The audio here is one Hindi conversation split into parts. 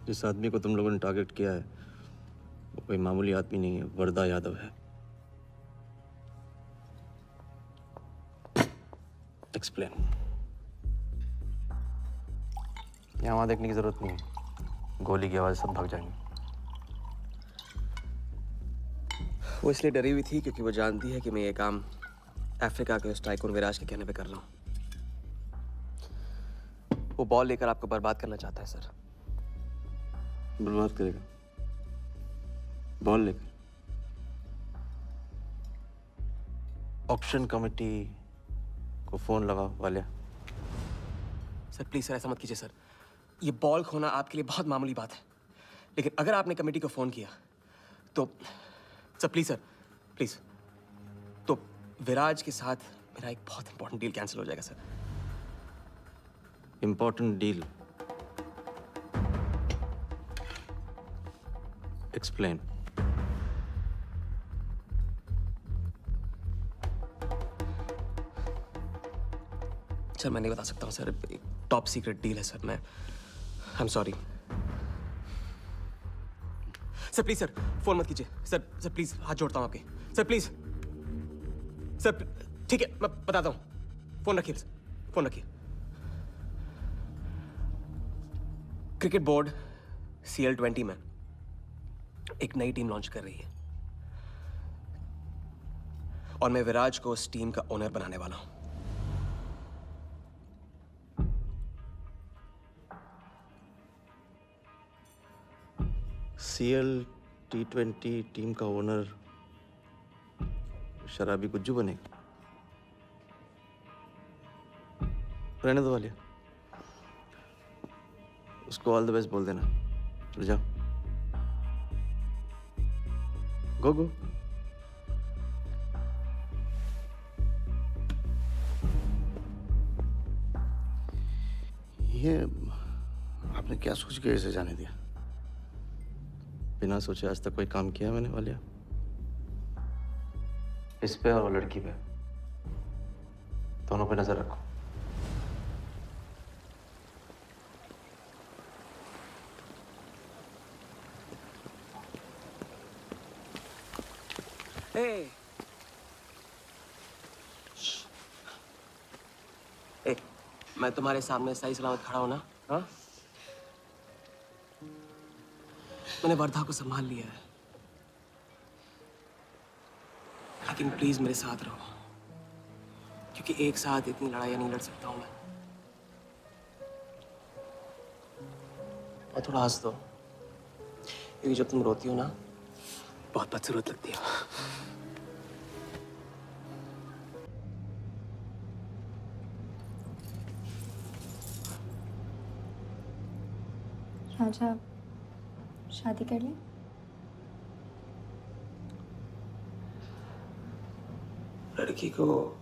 जिस आदमी को तुम लोगों ने टारगेट किया है वो कोई मामूली आदमी नहीं है, वरदा यादव है। एक्सप्लेन। यहाँ वहाँ देखने की जरूरत नहीं है, गोली की आवाज सब भाग जाएंगे। वो इसलिए डरी हुई थी क्योंकि वो जानती है कि मैं ये काम अफ्रीका के उस टाइकून विराज के कहने पे कर रहा हूँ। वो बॉल लेकर आपको बर्बाद करना चाहता है सर। बर्बाद करेगा? बॉल लेकर? ऑक्शन कमेटी को फोन लगाओ वालिया। सर प्लीज सर, ऐसा मत कीजिए सर। ये बॉल खोना आपके लिए बहुत मामूली बात है, लेकिन अगर आपने कमेटी को फोन किया तो सर प्लीज सर, प्लीज, तो विराज के साथ मेरा एक बहुत इंपॉर्टेंट डील कैंसिल हो जाएगा sir. Important deal? Explain. Sir मैं नहीं बता सकता हूँ सर, एक टॉप सीक्रेट डील है सर। मैं I am sorry sir. Please sir phone मत कीजिए सर। सर प्लीज हाथ जोड़ता हूँ आपके सर, प्लीज सर। ठीक है मैं बताता हूँ, फोन रखिए सर, फोन रखिए। क्रिकेट बोर्ड CL20 में एक नई टीम लॉन्च कर रही है और मैं विराज को उस टीम का ओनर बनाने वाला हूं। CL T20 टीम का ओनर शराबी गुज्जू बनेगा? रहने दो वालिया, उसको ऑल द बेस्ट बोल देना। चल जाओ, गो गो। ये आपने क्या सोच के इसे जाने दिया? बिना सोचे आज तक कोई काम किया मैंने वालिया? इस पे और वो लड़की पे, दोनों पे नजर रखो। ए, मैं तुम्हारे सामने सही सलामत खड़ा हूं ना? हाँ, मैंने वर्धा को संभाल लिया है, लेकिन प्लीज मेरे साथ रहो, क्योंकि एक साथ इतनी लड़ाइयां नहीं लड़ सकता हूं मैं। और थोड़ा हंस दो, क्योंकि जब तुम रोती हो ना बहुत बदसूरत लगती हो। राजा, शादी कर ली? लड़की को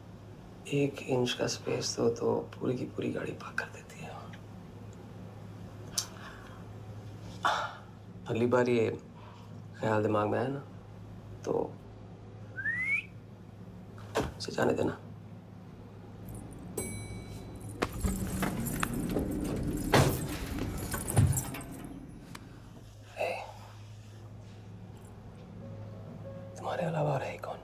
1 इंच का स्पेस दो तो पूरी की पूरी गाड़ी पार्क कर देती है। अगली बार ये ख्याल दिमाग में आया ना तो उसे जाने देना। तुम्हारे अलावा और है कौन?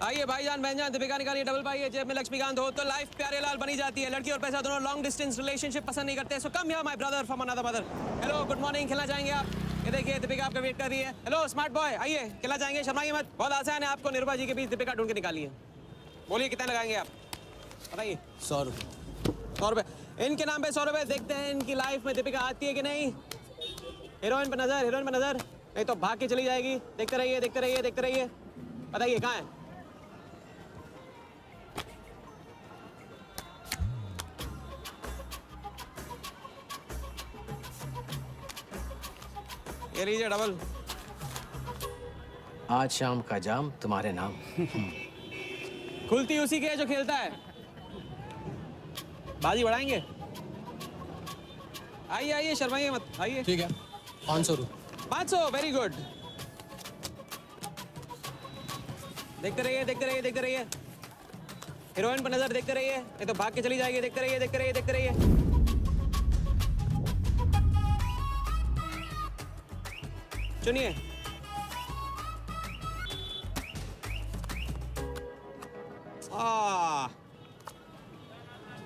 आइए भाईजान बहनजान, दीपिका निकालिए डबल पाइए, जेब में लक्ष्मीकांत हो तो लाइफ प्यारे लाल बनी जाती है। लड़की और पैसा दोनों लॉन्ग डिस्टेंस रिलेशनशिप पसंद नहीं करते। So come here my brother from another mother. Hello good morning, खेलना चाहेंगे आप? ये देखिए दीपिका आपका वेट कर रही है। हेलो स्मार्ट बॉय, आइए खेलना चाहेंगे? शर्माइए मत, बहुत आसान है, आपको निर्भा जी के बीच दीपिका ढूंढ के निकालिए। बोलिए कितना लगाएंगे आप, बताइए। 100 रुपये। 100 रुपये इनके नाम पे 100 रुपये। देखते हैं इनकी लाइफ में दीपिका आती है कि नहीं। हीरोइन पे नजर, हीरोइन पे नजर, नहीं तो भाग के चली जाएगी। देखते रहिए देखते रहिए देखते रहिए, बताइए कहाँ है? ये लीजिए डबल। आज शाम का जाम तुम्हारे नाम। खुलती उसी की है जो खेलता है। बाजी बढ़ाएंगे। आइए आइए, शर्माइए मत, आइए। ठीक है, 500 रुपये। 500, वेरी गुड। देखते रहिए, देखते रहिए, देखते रहिए। हीरोइन पर नजर, देखते रहिए, ये तो भाग के चली जाएगी। देखते रहिए, देखते रहिए, देखते रहिए। चुनिए।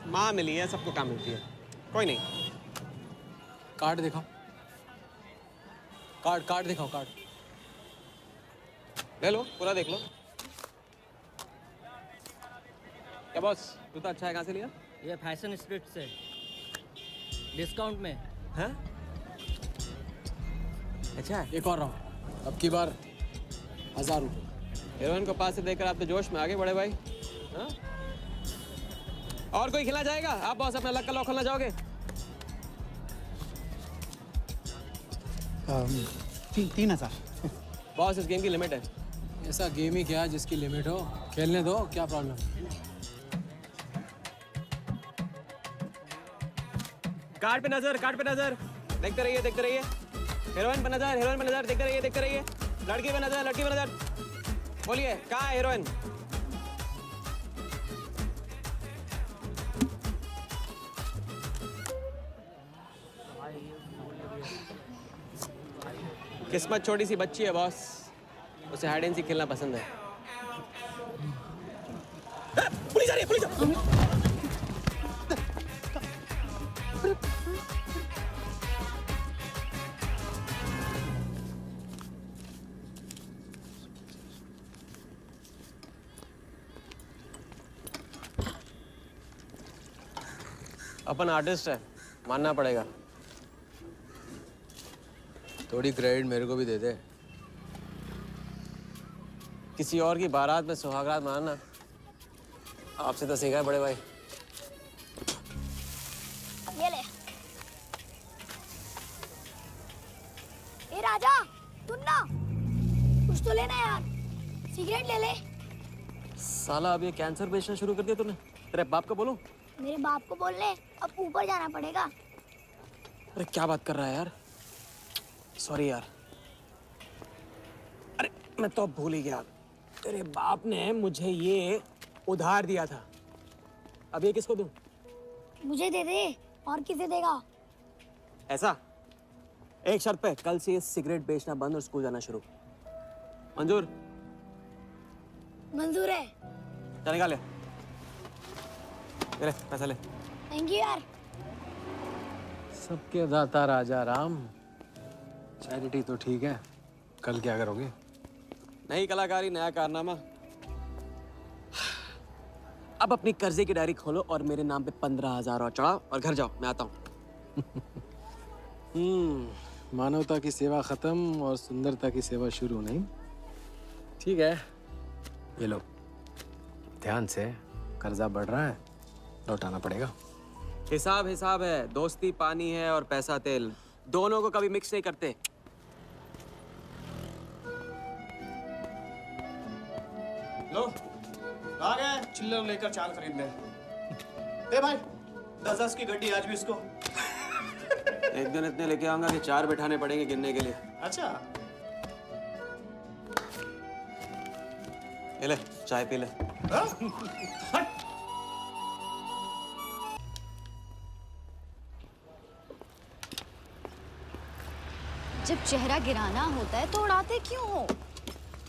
माँ मिली है, सबको काम मिलती है। कोई नहीं। कार्ड दिखाओ, कार्ड दिखाओ, कार्ड। ले लो, पूरा देख लो। क्या बॉस, जूता अच्छा है, कहाँ से लिया? ये फैशन स्ट्रीट से डिस्काउंट में। हाँ? अच्छा है। एक और राउंड, अब की बार 1000 रुपये। हीरोइन को पास से देखकर आप तो जोश में आगे बढ़े भाई। हाँ? और कोई खिला जाएगा? आप बॉस अपना लक का लॉक खोलना चाहोगे? 3000। बॉस, इस गेम की लिमिट है। ऐसा गेम ही क्या जिसकी लिमिट हो, खेलने दो, क्या प्रॉब्लम? कार्ड पे नजर, कार्ड पे नजर। देखते रहिए, देखते रहिए। हीरोइन पे नजर, हीरोइन पे नजर। देखते रहिए, देखते रहिए। लड़की पे नजर, लड़की पे नजर। बोलिए, कहाँ है हीरोइन? किस्मत छोटी सी बच्ची है बॉस, उसे हाइड एंड सीक खेलना पसंद है। पुलिस आ रही है, पुलिस आ रही है। अपन आर्टिस्ट है, मानना पड़ेगा। थोड़ी क्रेडिट मेरे को भी दे दे। किसी और की बारात में सुहागरात मनाना आपसे तो सीखा है बड़े भाई। ये ले। ए राजा, सुन ना, कुछ तो लेना यार, सिगरेट ले ले। साला अब ये कैंसर बेचना शुरू कर दिया तूने। तेरे बाप को बोलूं? मेरे बाप को बोल ले, अब ऊपर जाना पड़ेगा। अरे क्या बात कर रहा है यार, सॉरी यार। अरे मैं तो अब भूल ही गया, तेरे बाप ने मुझे ये उधार दिया था। अब ये किसको दूं? मुझे दे दे, और किसे देगा? ऐसा, एक शर्त पे, कल से ये सिगरेट बेचना बंद और स्कूल जाना शुरू। मंजूर? मंजूर है। चल निकाल ले। ले पैसा ले। थैंक यू यार। सबके दाता राजा राम। चैरिटी तो ठीक है, कल क्या करोगे? नई कलाकारी, नया कारनामा। अब अपनी कर्जे की डायरी खोलो और मेरे नाम पे 15,000 और चढ़ाओ और घर जाओ, मैं आता हूँ। मानवता की सेवा खत्म और सुंदरता की सेवा शुरू नहीं। ठीक है, ये लो, ध्यान से, कर्जा बढ़ रहा है, लौटाना पड़ेगा। हिसाब हिसाब है, दोस्ती पानी है और पैसा तेल, दोनों को कभी मिक्स नहीं करते। लो, आ गए चिल्लर लेकर चाल खरीदने। ए भाई, 10-10 की गड्डी आज भी इसको। एक दिन इतने लेके आऊंगा कि 4 बिठाने पड़ेंगे गिनने के लिए। अच्छा, ये ले, चाय पी ले। हाँ? हट। जब चेहरा गिराना होता है तो उड़ाते क्यों हो?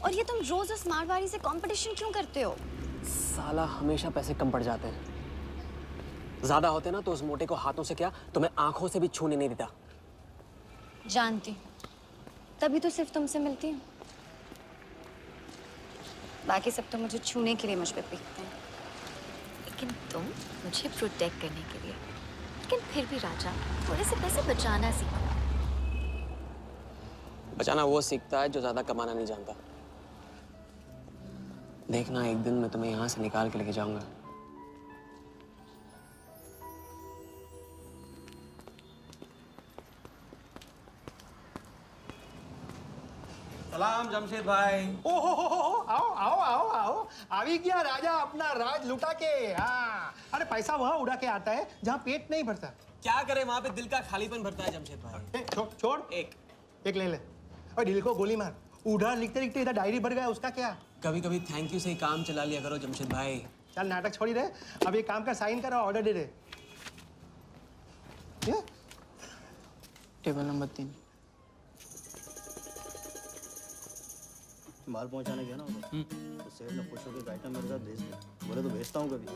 और ये तुम रोज उस मारवाड़ी से कंपटीशन क्यों करते हो? साला हमेशा पैसे कम पड़ जाते हैं। ज्यादा होते ना तो उस मोटे को हाथों से क्या, तुम्हें आंखों से भी छूने नहीं देता। जानती हूँ, तभी तो सिर्फ तुमसे मिलती हूँ। बाकी सब तो मुझे छूने के लिए मुझ पे पीटते हैं। लेकिन तुम मुझे प्रोटेक्ट करने के लिए। लेकिन फिर भी राजा, थोड़े से पैसे बचाना सीखो। बचाना वो सीखता है जो ज्यादा कमाना नहीं जानता। देखना, एक दिन मैं तुम्हें यहाँ से निकाल के लेके जाऊंगा। सलाम जमशेद भाई। ओ हो, आओ आओ आओ आओ, આવી ગયા રાજા अपना राज लुटा के। हाँ, अरे पैसा वहाँ उड़ा के आता है जहाँ पेट नहीं भरता। क्या करे, वहां पे दिल का खालीपन भरता है जमशेद भाई। छोड़ एक ले ले। और दिल को गोली मार। उधार लिखते लिखते इधर डायरी भर गया, उसका क्या? कभी कभी थैंक यू से ही काम चला लिया करो जमशेद भाई। चल नाटक छोड़ी रहे, अब एक काम का साइन करा, ऑर्डर दे दे। Table number 3। माल पहुंचाने गया ना उधर, तो सेठ ने खुश होकर आइटम मेरे साथ भेज दिया। बोले तो भेजता हूँ कभी।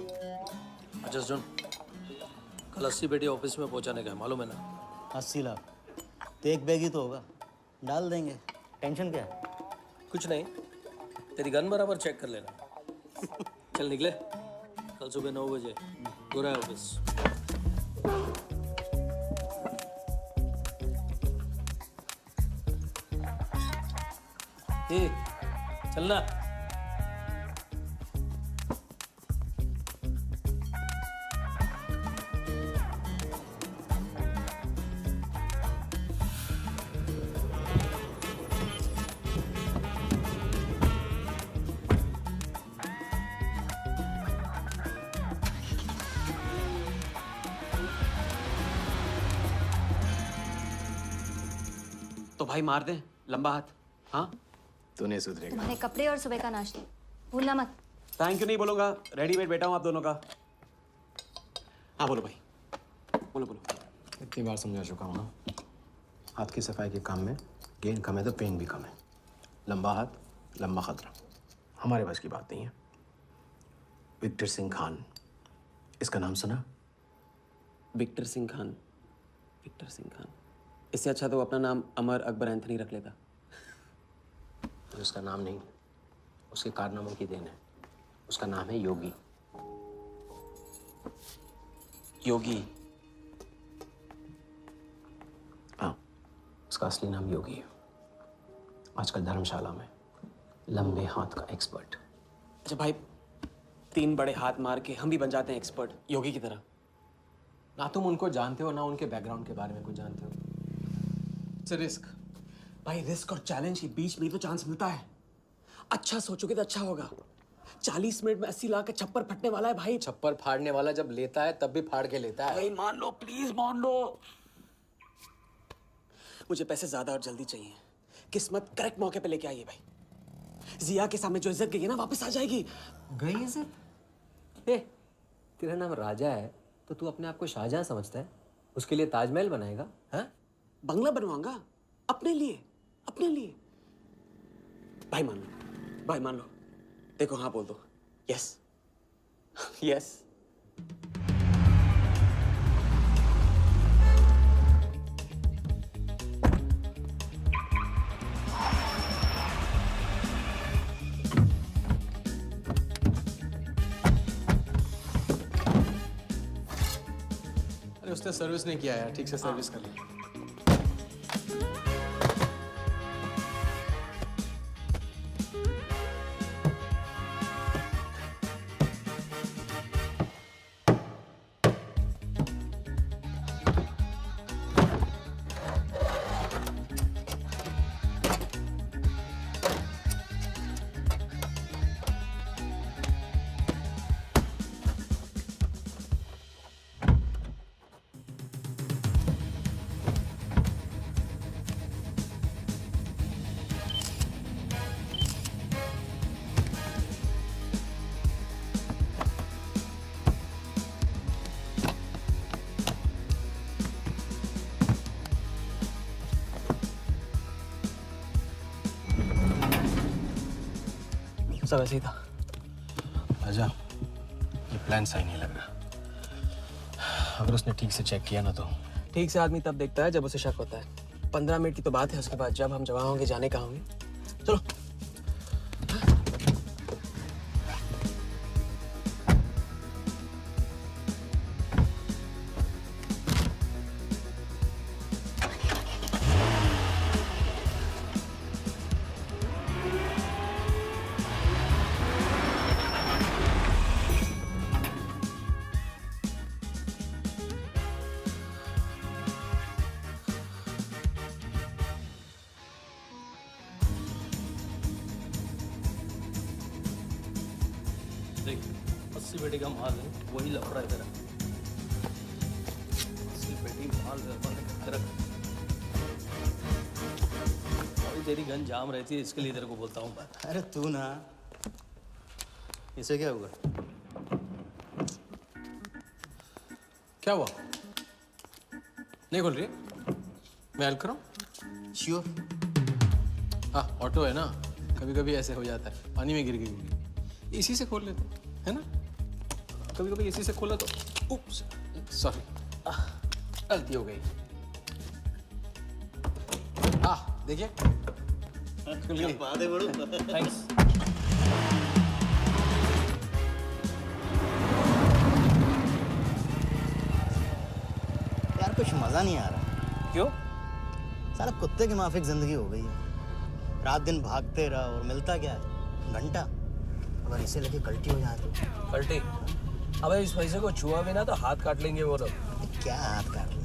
अच्छा सुन, कल 80 पेटी ऑफिस में पहुंचाने का है, मालूम है ना? 80 लाख तो एक बैग ही तो होगा, डाल देंगे। टेंशन क्या है? कुछ नहीं, तेरी गन बराबर चेक कर लेना। चल निकले, कल सुबह 9 बजे गोरा ऑफिस। चलना। तो भाई मार दे लंबा हाथ। हाँ तू नहीं सुधरेगा। तुम्हारे कपड़े और सुबह का नाश्ता भूलना मत। थैंक यू नहीं बोलूंगा, रेडीमेड बैठा हूँ आप दोनों का। हाँ बोलो भाई, बोलो बोलो। इतनी बार समझा चुका हूँ ना, हाथ की सफाई के काम में गेन कम है तो पेन भी कम है। लंबा हाथ लंबा खतरा, हमारे बस की बात नहीं है। विक्टर सिंह खान, इसका नाम सुना? Victor Singh Khan, Victor Singh Khan. इससे अच्छा तो अपना नाम अमर अकबर एंथनी रख लेता। उसका नाम नहीं, उसके कारनामों की देन है। उसका नाम है योगी। योगी? हाँ, उसका असली नाम योगी है। आजकल धर्मशाला में लंबे हाथ का एक्सपर्ट। अच्छा भाई, 3 बड़े हाथ मार के हम भी बन जाते हैं एक्सपर्ट योगी की तरह। ना तुम उनको जानते हो ना उनके बैकग्राउंड के बारे में कुछ जानते हो। इट्स रिस्क भाई, रिस्क और चैलेंज के बीच में ही तो चांस मिलता है। अच्छा सोचोगे तो अच्छा होगा। 40 मिनट में 80 लाख का छप्पर फटने वाला है भाई। छप्पर फाड़ने वाला जब लेता है तब भी फाड़ के लेता है। भाई मान लो, प्लीज मान लो। मुझे पैसे ज्यादा और जल्दी चाहिए। किस्मत करेक्ट मौके पे लेके आइए भाई। जिया के सामने जो इज्जत गई है ना, वापस आ जाएगी। गई इज्जत? तेरा नाम राजा है तो तू अपने आप को शाहजहां समझता है? उसके लिए ताजमहल बनाएगा? हाँ, बंगला बनवाऊंगा अपने लिए, अपने लिए। भाई मान लो, भाई मान लो। देखो हाँ बोल दो। Yes yes. अरे उसने सर्विस नहीं किया यार, ठीक से सर्विस कर ली। सब ऐसे ही था। राजा, ये प्लान सही नहीं लग रहा। अगर उसने ठीक से चेक किया ना तो। ठीक से आदमी तब देखता है जब उसे शक होता है। 15 मिनट की तो बात है, उसके बाद जब हम जवान होंगे जाने कहाँ होंगे। चलो। देख 80 पेटी का माल है, वही लफड़ा है तेरा। 80 पेटी माल तेरा। अभी तेरी गन जाम रहती है, इसके लिए तेरे को बोलता हूँ। अरे तू ना, इसे क्या हुआ? क्या हुआ? नहीं खोल रही है? मैं हेल्प करूँ? श्योर। हाँ, ऑटो है ना, कभी कभी ऐसे हो जाता है, पानी में गिर गई। इसी से खोल लेते है ना? कभी कभी इसी से खोला तो उप्स, सॉरी, गलती हो गई। देखिए खुल गई। थैंक्स। यार कुछ मजा नहीं आ रहा। क्यों? साला कुत्ते की माफिक जिंदगी हो गई है। रात दिन भागते रहो और मिलता क्या है? घंटा। अगर इसे लेके कल्टी हो जाए तो? पलटी? अबे इस पैसे को छुआ भी ना तो हाथ काट लेंगे वो लोग। क्या हाथ काट रहे?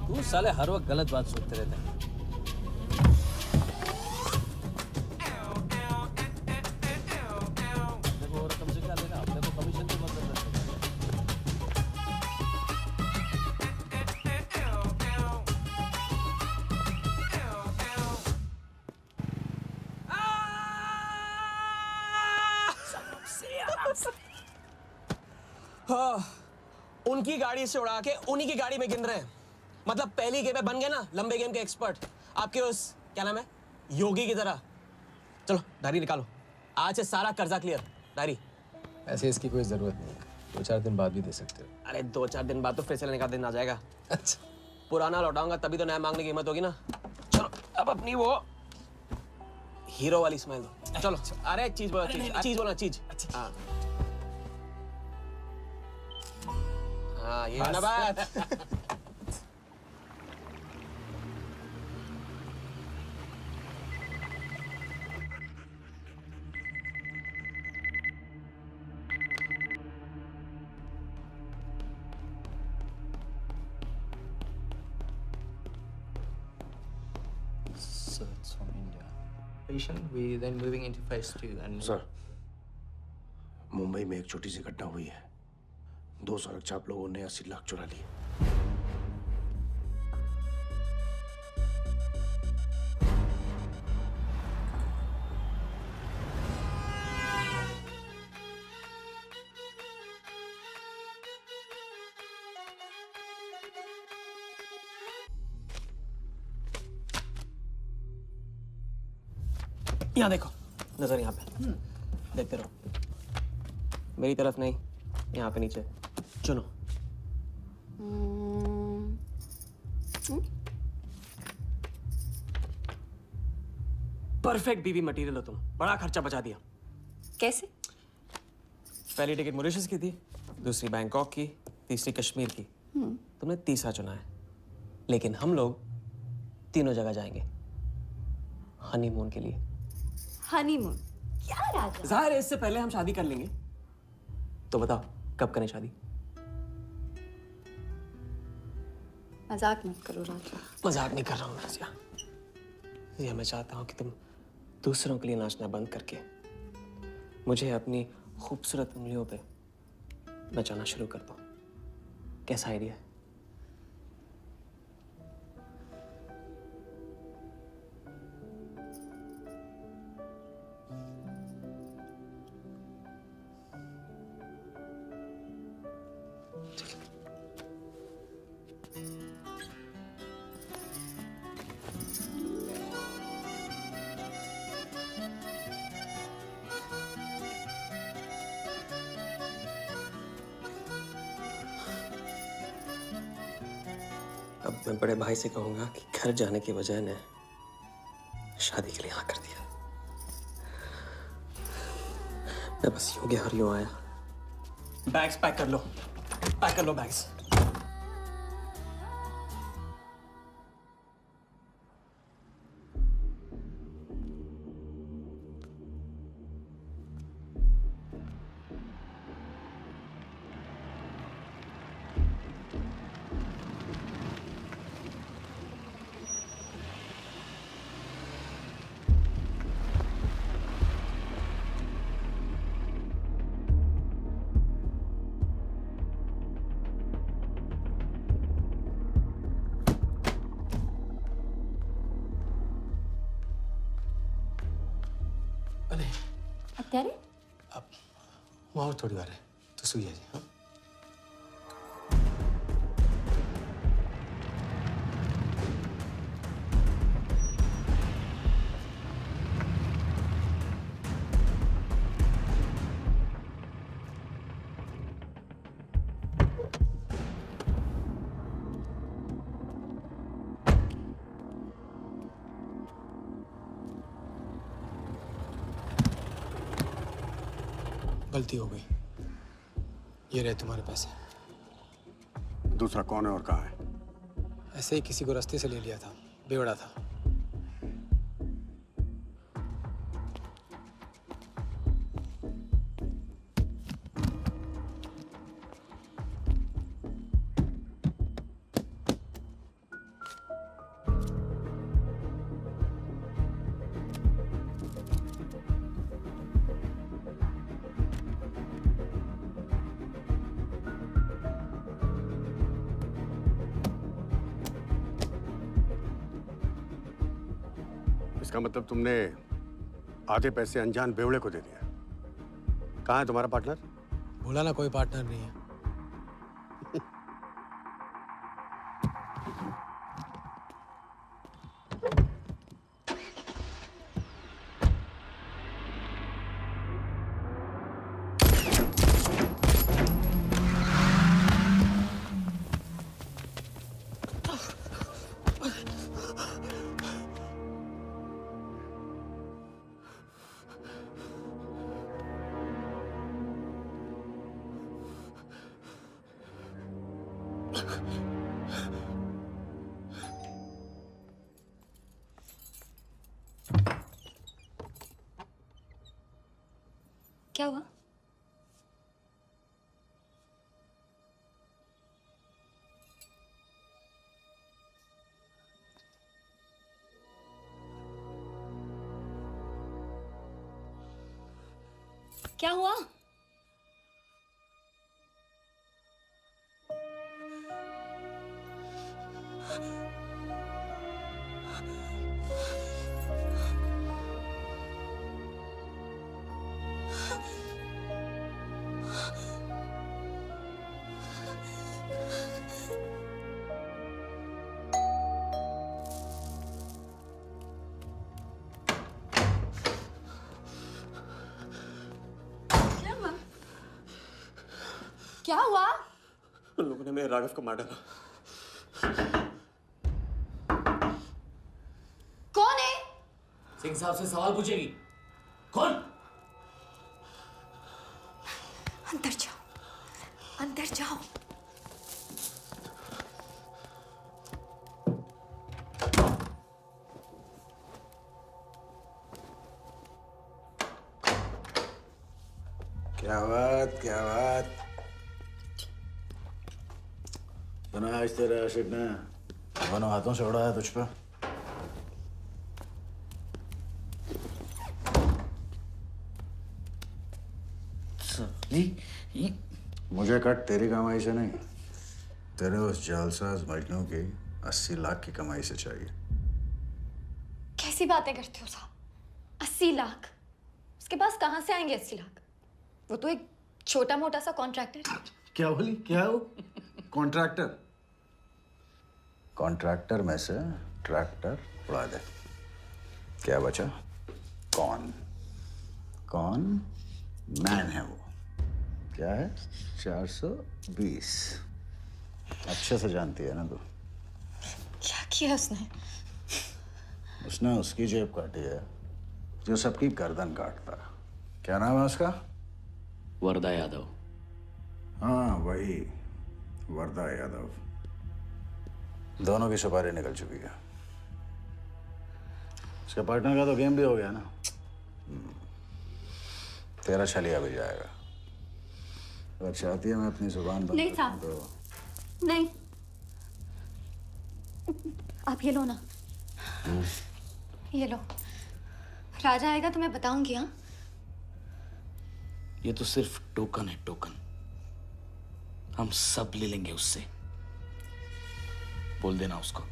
तू साले हर वक्त गलत बात सोचते रहते हैं। देखो और कम से क्या लेगा? अपने को कमीशन की मतलब है। हाँ, उनकी गाड़ी से उड़ा के उन्हीं की गाड़ी में गिन रहे हैं। मतलब पहली गेम में बन गए ना लंबे गेम के एक्सपर्ट, आपके उस क्या नाम है योगी की तरह। चलो डायरी निकालो, आज से सारा कर्जा क्लियर। डायरी। ऐसे इसकी कोई जरूरत नहीं, 2-4 दिन बाद भी दे सकते हो। अरे 2-4 दिन बाद तो फिर से लेने का दिन आ जाएगा। अच्छा, पुराना लौटाऊंगा तभी तो नया मांगने की हिम्मत होगी ना। चलो अब अपनी वो हीरो वाली स्माइल दो। चलो अरे चीज बोलो, चीज बोलो, चीज। हाँ हाँ, ये है ना बात। So it's from India. Patient, we then moving into phase 2 and sir, Mumbai में एक छोटी सी घटना हुई है। 2 सड़क चाप लोगों ने 80 लाख चुरा लिए। यहाँ देखो, नजर यहाँ पे देखते रहो। मेरी तरफ नहीं, यहाँ पे नीचे चुनो। परफेक्ट बीवी मटेरियल हो तुम, बड़ा खर्चा बचा दिया। कैसे? पहली टिकट मॉरिशस की थी, दूसरी बैंकॉक की, तीसरी कश्मीर की। तुमने तीसरा चुना है, लेकिन हम लोग तीनों जगह जाएंगे हनीमून के लिए। हनीमून? क्या राजा? जाहिर है इससे पहले हम शादी कर लेंगे। तो बताओ कब करें शादी? मजाक मत करो राजा। मजाक नहीं कर रहा हूँ रजिया। ये मैं चाहता हूँ कि तुम दूसरों के लिए नाचना बंद करके मुझे अपनी खूबसूरत उंगलियों पे नचाना शुरू कर दो। कैसा आइडिया है? अब मैं बड़े भाई से कहूंगा कि घर जाने के बजाय ने शादी के लिए हाँ कर दिया। मैं बस यूं गया और यूं आया। बैग्स पैक कर लो, पैक कर लो बैग्स। अरे અત્યારે હું આવું થોડી વાર તો સુઈ જજે હા गलती हो गई ये रहे तुम्हारे पैसे दूसरा कौन है और कहाँ है? ऐसे ही किसी को रास्ते से ले लिया था बेवड़ा था इसका मतलब तुमने आधे पैसे अनजान बेवड़े को दे दिया। कहाँ है तुम्हारा पार्टनर? बोला ना कोई पार्टनर नहीं है क्या हुआ? क्या हुआ? क्या हुआ? उन लोगों ने मेरे राघव को मार डाला। कौन है? सिंह साहब से सवाल पूछेगी। कौन? अंदर जाओ, अंदर जाओ। क्या बात क्या बात। सुना आज तेरे आशिक ने दोनों हाथों से उड़ाया तुझ पे। मुझे कट तेरी कमाई से नहीं, तेरे उस जालसाज मजनू की 80 लाख की कमाई से चाहिए। कैसी बातें करते हो साहब? 80 लाख? उसके पास कहाँ से आएंगे 80 लाख? वो तो एक छोटा मोटा सा कॉन्ट्रैक्टर है। क्या बोली? क्या हो? कॉन्ट्रैक्टर? कॉन्ट्रैक्टर में से ट्रैक्टर उड़ा दे। क्या बचा? कौन? कौन मैन है वो? क्या है? 420। अच्छे से जानती है ना तू। क्या किया उसने? उसने उसकी जेब काटी है जो सबकी गर्दन काटता। क्या नाम है उसका? वरदा यादव। हाँ वही, वरदा यादव। दोनों की सुपारी निकल चुकी है। उसके पार्टनर का तो गेम भी हो गया ना। तेरा छलिया भी जाएगा। अगर चाहती है मैं अपनी जुबान बंद नहीं रखूं साहब। तो नहीं, आप ये लो ना। ये लो, राजा आएगा तो मैं बताऊंगी। हाँ, ये तो सिर्फ टोकन है, टोकन। हम सब ले लेंगे उससे। बोल देना उसको।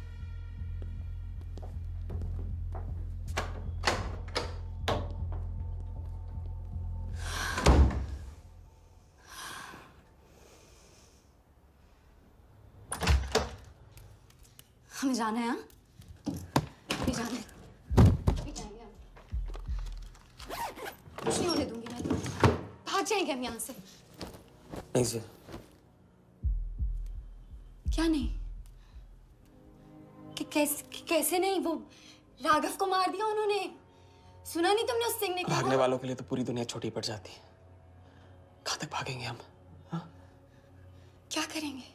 हमें जाना है, हाँ? अभी जाना है। अभी जाएंगे हम। कुछ नहीं होने दूंगी मैं तो। भाग जाएंगे हम यहाँ से। नहीं जी। क्या नहीं? कैसे नहीं? वो राघव को मार दिया उन्होंने। सुना नहीं तुमने उस सिंह ने क्या? भागने वालों के लिए तो पूरी दुनिया छोटी पड़ जाती है। कहाँ तक भागेंगे हम? हाँ? क्या करेंगे?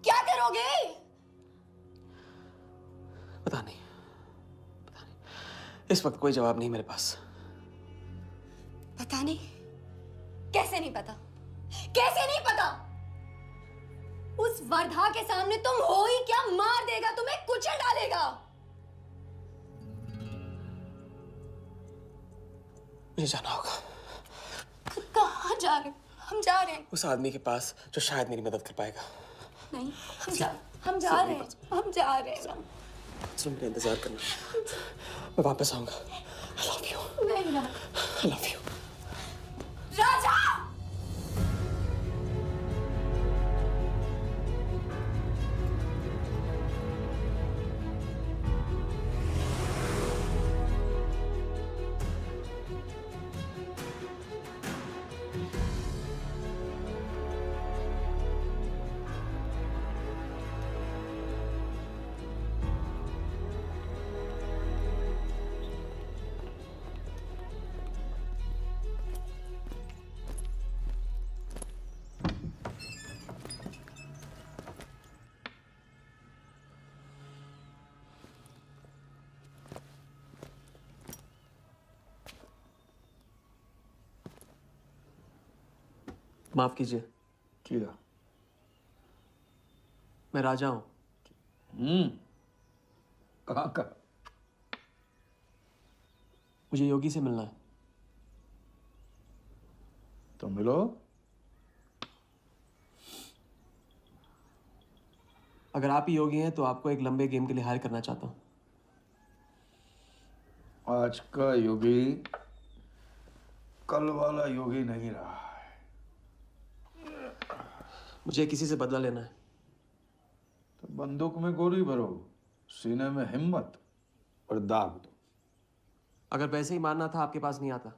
क्या करोगे? पता नहीं। इस वक्त कोई जवाब नहीं मेरे पास। पता नहीं? कैसे नहीं पता? कैसे नहीं पता? उस वर्धा के सामने तुम हो ही क्या? मार देगा, तुम्हें कुचल डालेगा। मुझे जाना होगा। कहाँ जा रहे हो? हम जा रहे हैं। उस आदमी के पास जो शायद मेरी मदद कर पाएगा। नहीं, हम जा रहे हैं। हम जा रहे हैं। सुन, मेरा इंतजार करना। मैं वापस आऊंगा। I love you. नहीं ना। I love you. राजा! माफ कीजिए। किया। मैं राजा हूं। कहाँ का? मुझे योगी से मिलना है। तो मिलो। अगर आप ही योगी हैं तो आपको एक लंबे गेम के लिए हायर करना चाहता हूं। आज का योगी कल वाला योगी नहीं रहा। मुझे किसी से बदला लेना है। तो बंदूक में गोली भरो, सीने में हिम्मत और दाग दो। अगर वैसे ही मारना था आपके पास नहीं आता।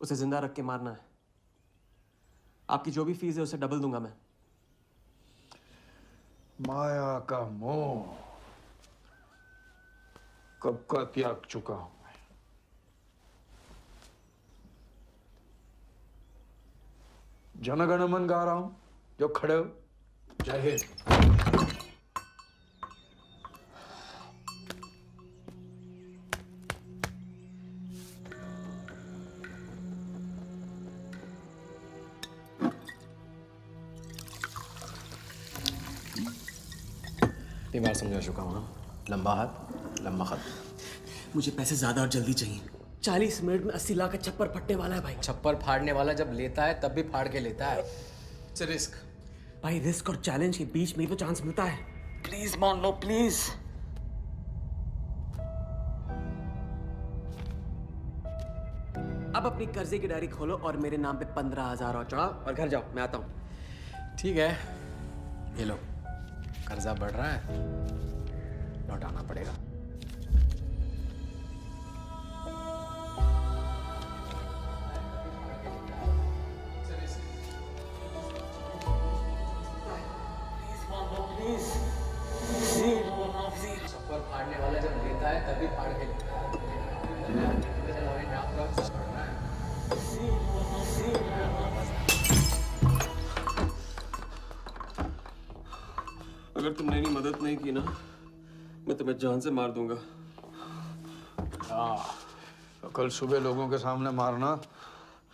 उसे जिंदा रख के मारना है। आपकी जो भी फीस है उसे डबल दूंगा मैं। माया का मोह कब का त्याग चुका हूं मैं। जनगण मन गा रहा हूं, जो खड़े हो। जय हिंद। इतनी बार समझा चुका हूं। लंबा हाथ लंबा खत। मुझे पैसे ज्यादा और जल्दी चाहिए। 40 मिनट में 80 लाख का छप्पर फटने वाला है भाई। छप्पर फाड़ने वाला जब लेता है तब भी फाड़ के लेता है। इट्स रिस्क भाई। रिस्क और चैलेंज के बीच में ही तो चांस मिलता है। प्लीज मान लो प्लीज। अब अपनी कर्जे की डायरी खोलो और मेरे नाम पे 15,000 और चढ़ाओ और घर जाओ। मैं आता हूं। ठीक है, ये लो। कर्जा बढ़ रहा है, लौटाना पड़ेगा। छप्पर फाड़ने वाला जब लेता है तभी फाड़ के लेता है। अगर तुमने मेरी मदद नहीं की ना, मैं तुम्हें जान से मार दूंगा। हाँ, तो कल सुबह लोगों के सामने मारना,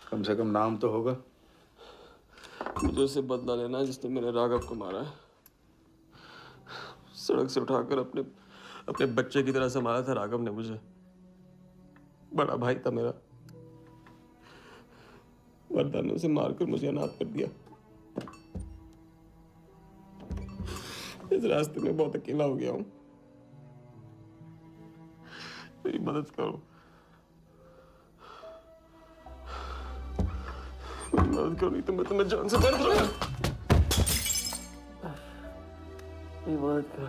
कम से कम नाम तो होगा। मुझे उससे बदला लेना है जिसने मेरे राघव को मारा है। सड़क से उठाकर अपने बच्चे की तरह संभाला था राघव ने मुझे। बड़ा भाई था मेरा। वर्धा ने उसे मारकर मुझे अनाथ कर दिया। इस रास्ते में बहुत अकेला हो गया हूं। मेरी मदद करो। मेरी मदद करो, नहीं तो मैं तुम्हें जान से मार दूंगा। मेरी मदद करो।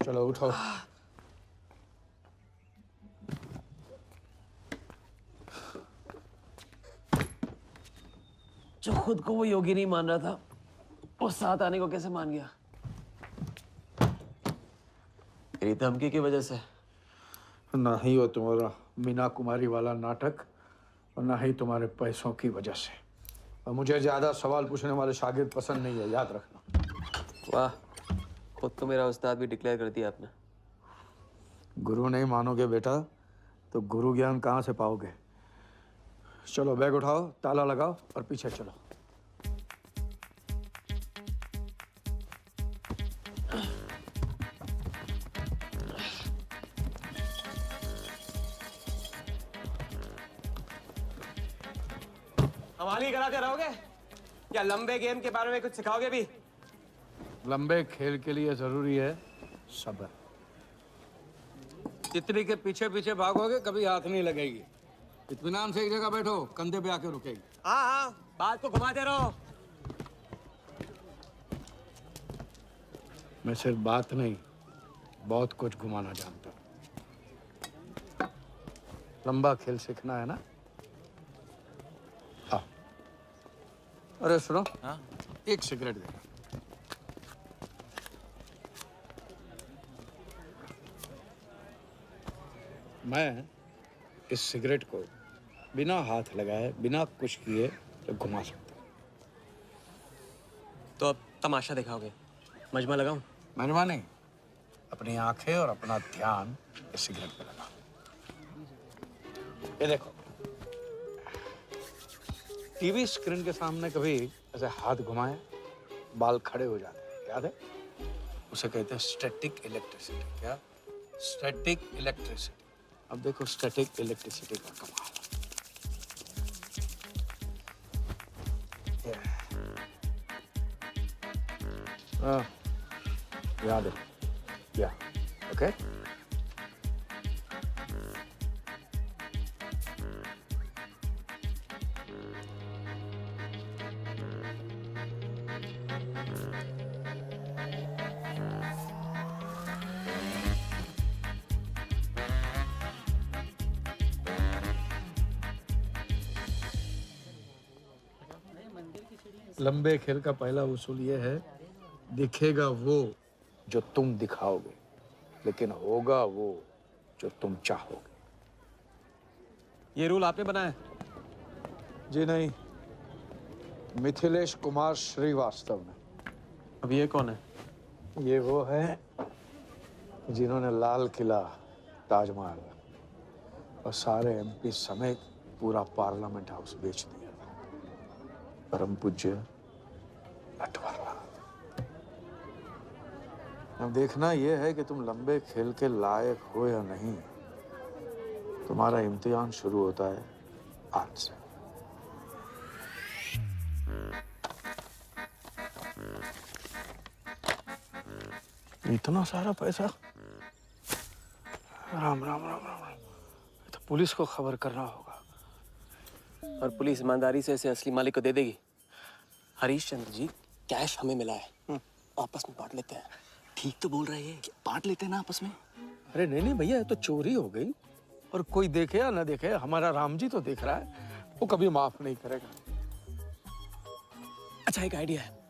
चलो उठो। जो खुद को वो योगी नहीं मान रहा था, वो साथ आने को कैसे मान गया? तेरी धमकी की वजह से। ना ही वो तुम्हारा मीना कुमारी वाला नाटक और ना ही तुम्हारे पैसों की वजह से। और मुझे ज्यादा सवाल पूछने वाले शागिर्द पसंद नहीं है, याद रखना। वाह, खुद तो मेरा उस्ताद भी डिक्लेयर कर दिया आपने। गुरु नहीं मानोगे बेटा तो गुरु ज्ञान कहाँ से पाओगे। चलो बैग उठाओ, ताला लगाओ और पीछे चलो। हमारी कराते रहोगे या लंबे गेम के बारे में कुछ सिखाओगे भी? लंबे खेल के लिए जरूरी है सब्र। तितली के पीछे पीछे भागोगे कभी हाथ नहीं लगेगी। इत्मीनान से एक जगह बैठो, कंधे पे आके रुकेगी। हाँ हाँ, बात को घुमाते रहो। मैं सिर्फ बात नहीं, बहुत कुछ घुमाना जानता हूँ। लंबा खेल सीखना है ना? आओ। अरे सुनो, हाँ? एक सिगरेट देना। मैं इस सिगरेट को बिना हाथ लगाए, बिना कुछ किए तो घुमा सकता हूँ। तो अब तमाशा दिखाओगे? मजमा लगाऊं? मजमा नहीं, अपनी आंखें और अपना ध्यान इस सिगरेट पे लगा। ये देखो, टीवी स्क्रीन के सामने कभी ऐसे हाथ घुमाए बाल खड़े हो जाते हैं, याद है? उसे कहते हैं स्टैटिक इलेक्ट्रिसिटी। क्या? Static electricity. अब देखो स्टैटिक इलेक्ट्रिसिटी का कमाल। याद है? या ओके। लंबे खेल का पहला उसूल ये है, दिखेगा वो जो तुम दिखाओगे, लेकिन होगा वो जो तुम चाहोगे। ये रूल आपने बनाया? जी नहीं, मिथिलेश कुमार श्रीवास्तव ने। अब ये कौन है? ये वो है जिन्होंने लाल किला, ताजमहल और सारे एमपी समेत पूरा पार्लियामेंट हाउस बेच दिया था। परम पूज्य नटवरलाल। अब देखना यह है कि तुम लंबे खेल के लायक हो या नहीं। तुम्हारा इम्तिहान शुरू होता है आज से। इतना सारा पैसा? राम राम राम राम राम। तो पुलिस को खबर करना होगा। और पुलिस ईमानदारी से इसे असली मालिक को दे देगी। हरीश चंद्र जी, कैश हमें मिला है, आपस में बांट लेते हैं। ठीक तो बोल रहे हैं, बांट लेते हैं ना आपस में। अरे नहीं नहीं भैया, ये तो चोरी हो गई और कोई देखे या ना देखे, हमारा राम जी तो देख रहा है, वो कभी माफ नहीं करेगा। अच्छा, एक आइडिया है।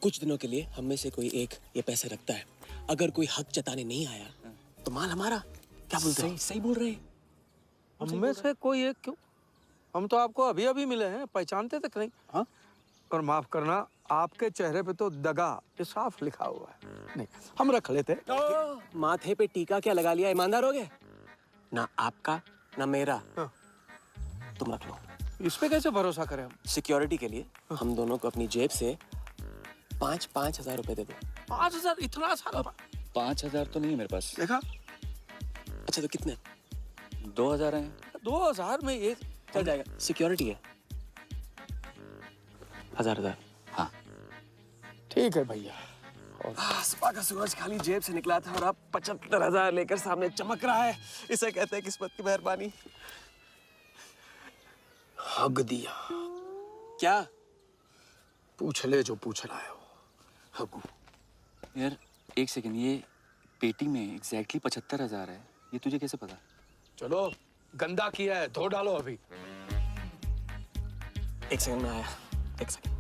कुछ दिनों के लिए हम में से कोई एक ये पैसे रखता है। अगर कोई हक जताने नहीं आया तो माल हमारा। क्या बोलते हो? सही बोल रहे हैं। हम में से कोई एक क्यों? हम तो आपको अभी अभी मिले हैं, पहचानते तक नहीं। हाँ? और माफ करना, आपके चेहरे पे तो दगा ये साफ लिखा हुआ है। नहीं, हम रख लेते। माथे पे टीका क्या लगा लिया? ईमानदार हो गए ना? आपका ना मेरा। हाँ। तुम रख लो। इस पे कैसे भरोसा करें हम? सिक्योरिटी के लिए हम दोनों को अपनी जेब से 5,000 रुपए दे दो। 5,000? इतना सारा? 5,000 तो नहीं है मेरे पास। देखा? अच्छा, तो कितने? 2,000 हैं। 2,000 में ये चल जाएगा। सिक्योरिटी है 1,000। हाँ ठीक है भैया। सुबह का सूरज खाली जेब से निकला था और अब 75,000 लेकर सामने चमक रहा है। इसे कहते हैं किस्मत की मेहरबानी। हग दिया। क्या? पूछ ले जो पूछना है वो। हगू। यार एक सेकंड, ये पेटी में एग्जैक्टली 75,000 है। ये तुझे कैसे पता? चलो, गंदा किया है, धो डालो अभी। एक सेकंड में आया, एक सेकंड।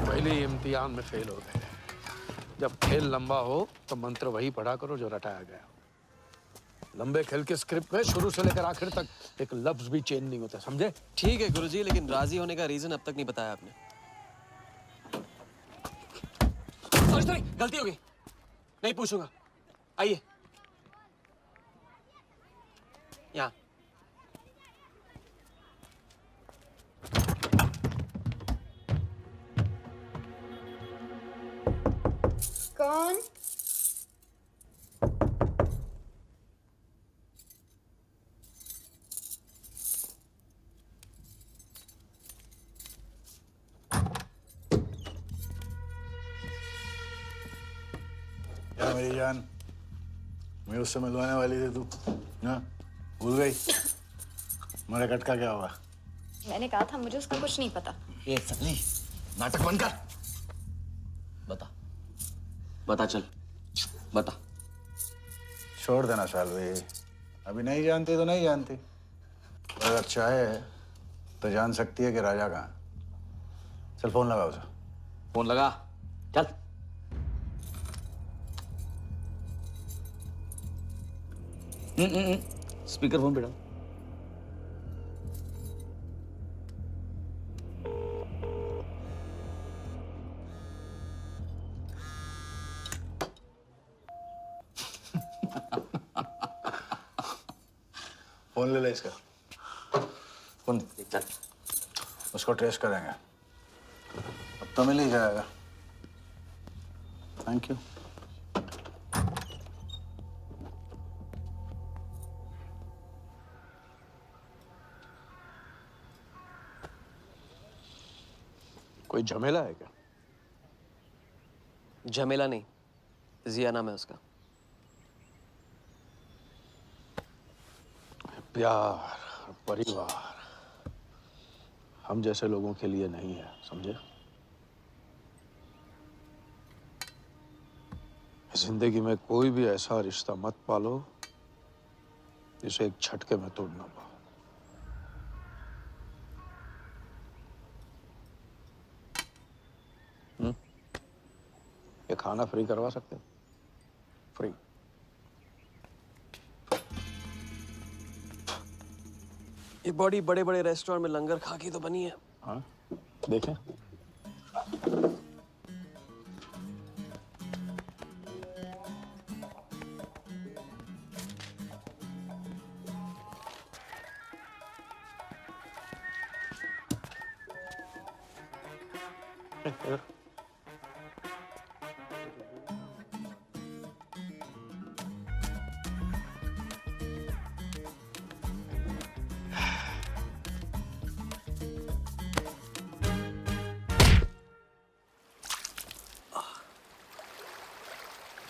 पहले ही इम्तिहान में फेल हो गए। जब खेल लंबा हो तो मंत्र वही पढ़ा करो जो रटाया गया। लंबे खेल के स्क्रिप्ट में शुरू से लेकर आखिर तक एक लफ्ज भी चेंज नहीं होता, समझे? ठीक है गुरुजी, लेकिन राजी होने का रीजन अब तक नहीं बताया आपने। सॉरी, गलती हो गई, नहीं पूछूंगा। आइए यहाँ। कौन? क्या मेरी जान, मैं उससे मिलवाने वाली थी तू, हाँ? भूल गई? मेरा कटका क्या हुआ? मैंने कहा था मुझे उसका कुछ नहीं पता। ये सगली नाटक बंद कर। बता, बता, चल बता। छोड़ देना सालवी, अभी नहीं जानती तो नहीं जानती, अगर चाहे तो जान सकती है कि राजा कहाँ। चल फोन लगा उसे। फोन लगा, चल। स्पीकर फोन पे डाल। फोन ले ले इसका, फोन चल। उसको ट्रेस करेंगे, अब तो मिल ही जाएगा। Thank you. कोई झमेला है क्या? झमेला नहीं, जिया नाम है उसका। प्यार, परिवार हम जैसे लोगों के लिए नहीं है, समझे? जिंदगी में कोई भी ऐसा रिश्ता मत पालो जिसे एक झटके में तोड़ ना पाओ। ये खाना फ्री करवा सकते हो? फ्री। ये बॉडी बड़े बड़े रेस्टोरेंट में लंगर खा के तो बनी है। हाँ, देखें।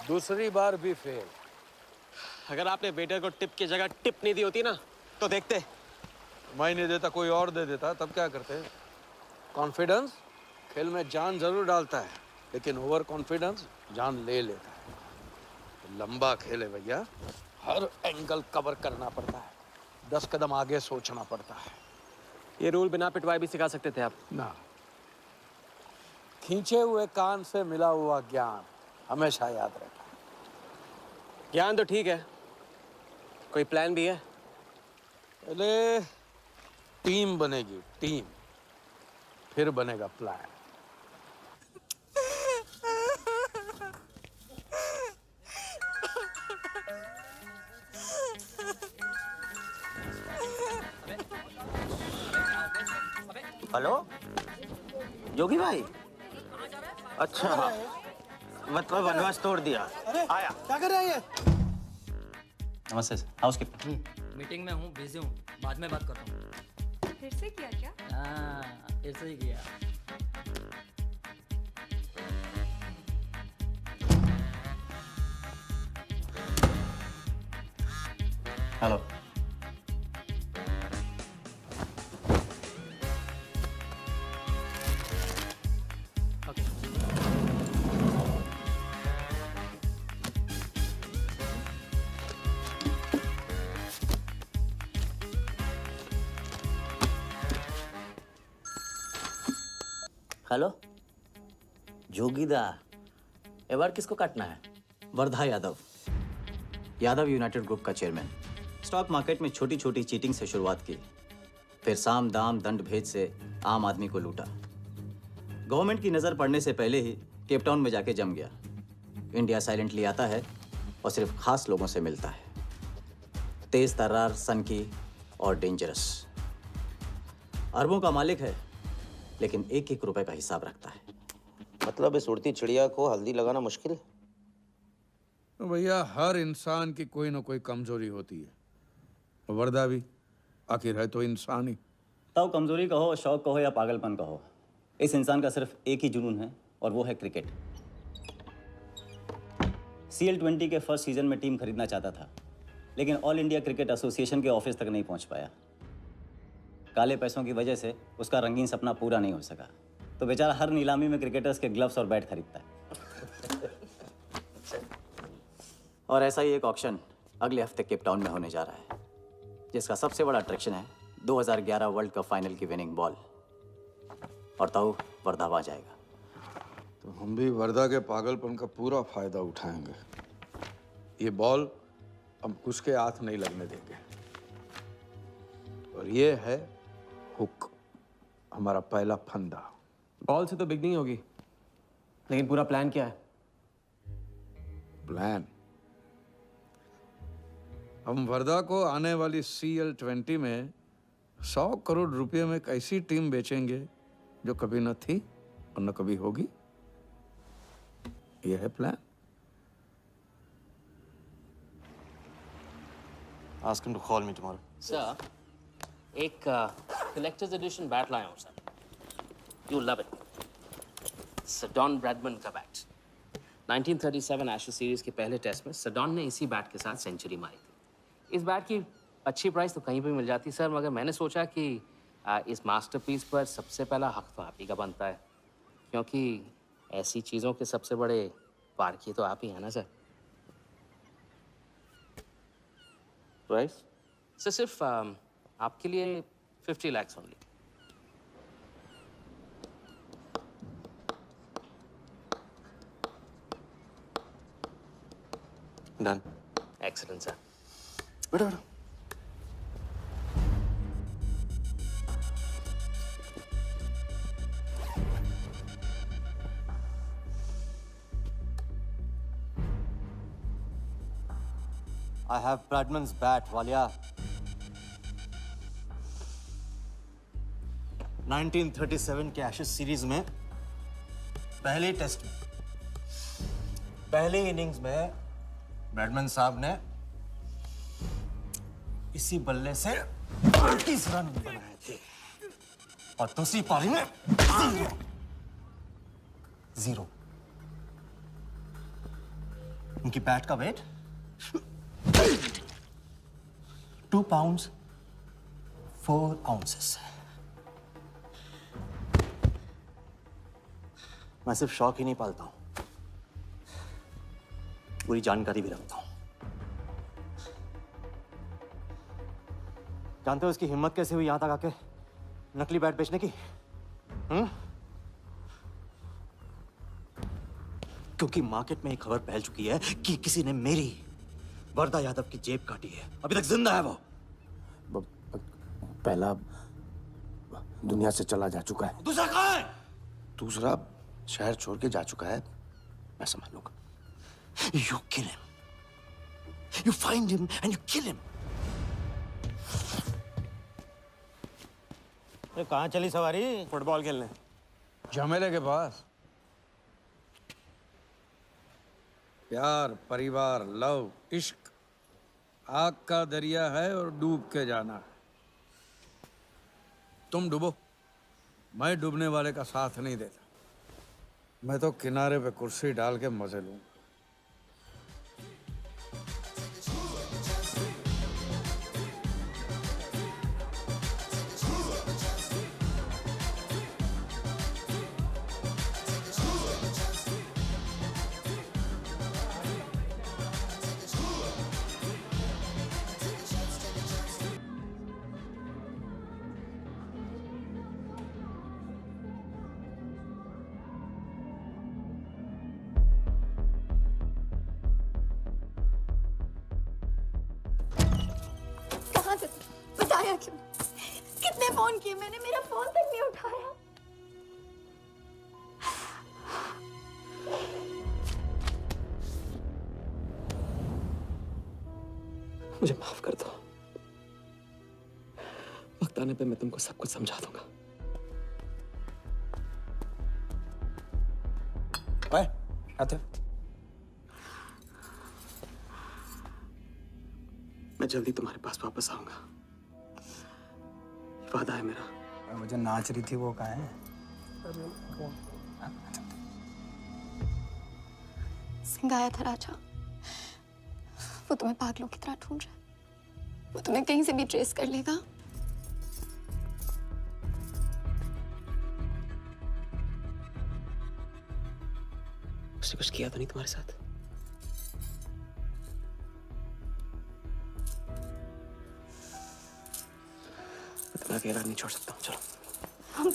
दूसरी बार भी फेल। अगर आपने वेटर को टिप की जगह टिप नहीं दी होती ना तो देखते। मैं नहीं देता, कोई और दे देता, तब क्या करते? कॉन्फिडेंस खेल में जान जरूर डालता है, लेकिन ओवर कॉन्फिडेंस जान ले लेता है। लंबा खेल है भैया, हर एंगल कवर करना पड़ता है, 10 कदम आगे सोचना पड़ता है। ये रूल बिना पिटवाए भी सिखा सकते थे आप ना। खींचे हुए कान से मिला हुआ ज्ञान हमेशा याद रहता है। ज्ञान तो ठीक है, कोई प्लान भी है? पहले टीम बनेगी, टीम, फिर बनेगा प्लान। हेलो जोगी भाई, अच्छा मतलब वनवास तोड़ दिया। आया। क्या कर रहे हैं ये? नमस्ते सर, हाउसकीपिंग। मीटिंग में हूँ, बिजी हूँ, बाद में बात करता हूँ। फिर से किया क्या? हाँ, फिर से ही किया। हेलो। हेलो जोगीदा, एबार किसको काटना है? वर्धा यादव, यादव यूनाइटेड ग्रुप का चेयरमैन। स्टॉक मार्केट में छोटी छोटी चीटिंग से शुरुआत की, फिर साम दाम दंड भेद से आम आदमी को लूटा। गवर्नमेंट की नज़र पड़ने से पहले ही केप टाउन में जाके जम गया। इंडिया साइलेंटली आता है और सिर्फ खास लोगों से मिलता है। तेज तर्रार, सनकी और डेंजरस। अरबों का मालिक है, लेकिन एक एक रुपए का हिसाब रखता है। मतलब इस उड़ती चिड़िया को हल्दी लगाना मुश्किल है? तो भैया हर इंसान की कोई ना कोई कमजोरी होती है। वर्दा भी आखिर है तो इंसान ही। ताऊ कमजोरी कहो, शौक कहो या पागलपन कहो, इस इंसान का सिर्फ एक ही जुनून है और वो है क्रिकेट। CL20 के फर्स्ट सीजन में टीम खरीदना चाहता था, लेकिन ऑल इंडिया क्रिकेट एसोसिएशन के ऑफिस तक नहीं पहुंच पाया। काले पैसों की वजह से उसका रंगीन सपना पूरा नहीं हो सका, तो बेचारा हर नीलामी में क्रिकेटर्स के ग्लव्स और बैट खरीदता है। और ऐसा ही एक ऑक्शन अगले हफ्ते केप टाउन में होने जा रहा है, जिसका सबसे बड़ा अट्रैक्शन है 2011 वर्ल्ड कप फाइनल की विनिंग बॉल। और ताऊ वर्धा आ जाएगा। तो हम भी वर्दा के पागलपन का पूरा फायदा उठाएंगे। ये बॉल हम कुछ के हाथ नहीं लगने देंगे। और ये है हुक, हमारा पहला फंदा। बॉल से तो बिगनिंग होगी, लेकिन पूरा प्लान क्या है? प्लान, हम वर्धा को आने वाली CL20 में 100 करोड़ रुपए में एक ऐसी टीम बेचेंगे जो कभी न थी और न कभी होगी। यह है plan. Ask him to call me tomorrow. Sir, एक कलेक्टर्स एडिशन बैट लाया हूँ sir. You love it. Sir Don Bradman का बैट। 1937 एशेज सीरीज के पहले टेस्ट में सडॉन ने इसी बैट के साथ सेंचुरी मारी थी। इस बैट की अच्छी प्राइस तो कहीं भी मिल जाती सर, मगर मैंने सोचा कि इस मास्टरपीस पर सबसे पहला हक तो आप ही का बनता है, क्योंकि ऐसी चीज़ों के सबसे बड़े पारखी तो आप ही हैं ना सर। प्राइस? सर सिर्फ आपके लिए 50 lakhs only. Done. Excellent sir. बैठो बैठो। I have Bradman's bat, Walia. 1937 के एशेज सीरीज में पहले टेस्ट में पहले इनिंग्स में ब्रैडमन साहब ने इसी बल्ले से 30 रन बनाए थे और दूसरी पारी में 0। उनकी बैट का वेट 2 pounds 4 ounces। मैं सिर्फ शौक ही नहीं पालता हूं, पूरी जानकारी भी रखता हूं। जानते हो इसकी हिम्मत कैसे हुई यहां तक आके नकली बैट बेचने की? क्योंकि मार्केट में एक खबर फैल चुकी है कि किसी ने मेरी वर्दा यादव की जेब काटी है। अभी तक जिंदा है वो। पहला दुनिया से चला जा चुका है। दूसरा कहाँ है? दूसरा शहर छोड़ के जा चुका है, मैं संभालूंगा। You kill him. You find him and you kill him. अरे कहाँ चली सवारी? फुटबॉल खेलने। झमेले के पास। प्यार, परिवार, लव, इश्क आग का दरिया है और डूब के जाना है। तुम डूबो, मैं डूबने वाले का साथ नहीं देता। मैं तो किनारे पे कुर्सी डाल के मजे लूंगा। उठाया क्यों? कितने फोन किए मैंने, मेरा फोन तक नहीं उठाया। मुझे माफ कर दो। वक्त आने पे मैं तुमको सब कुछ समझा दूंगा। ओए, आते। मैं जल्दी तुम्हारे पास वापस आऊंगा, वादा है मेरा। वो जो नाच रही थी वो कहाँ है? सिंह आया था राजा, वो तुम्हें पागलों की तरह ढूंढ रहा है। वो तुम्हें कहीं से भी ट्रेस कर लेगा। उसने कुछ किया तो नहीं तुम्हारे साथ? मैं तुम्हें अकेला नहीं छोड़ सकता हूँ। चलो। हम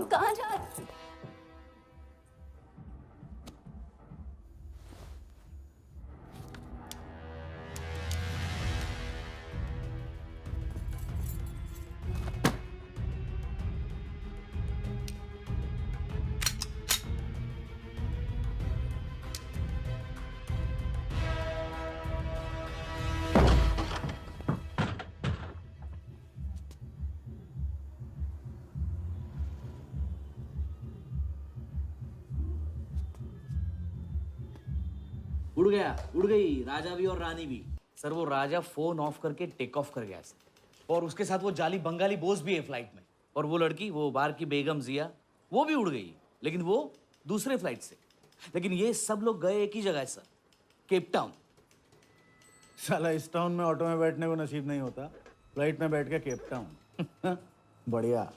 कहाँ जा रहे हैं? उड़ गया, उड़ गई राजा भी और रानी भी। सर वो राजा फोन ऑफ करके टेक ऑफ कर गया सर, और उसके साथ वो जाली बंगाली बोस भी है फ्लाइट में। और वो लड़की, वो बार की बेगम जिया, वो भी उड़ गई, लेकिन वो दूसरे फ्लाइट से। लेकिन ये सब लोग गए एक ही जगह है सर, केप टाउन। साला इस टाउन में ऑटो में बैठने को नसीब नहीं होता, फ्लाइट में बैठ के केप टाउन। बढ़िया।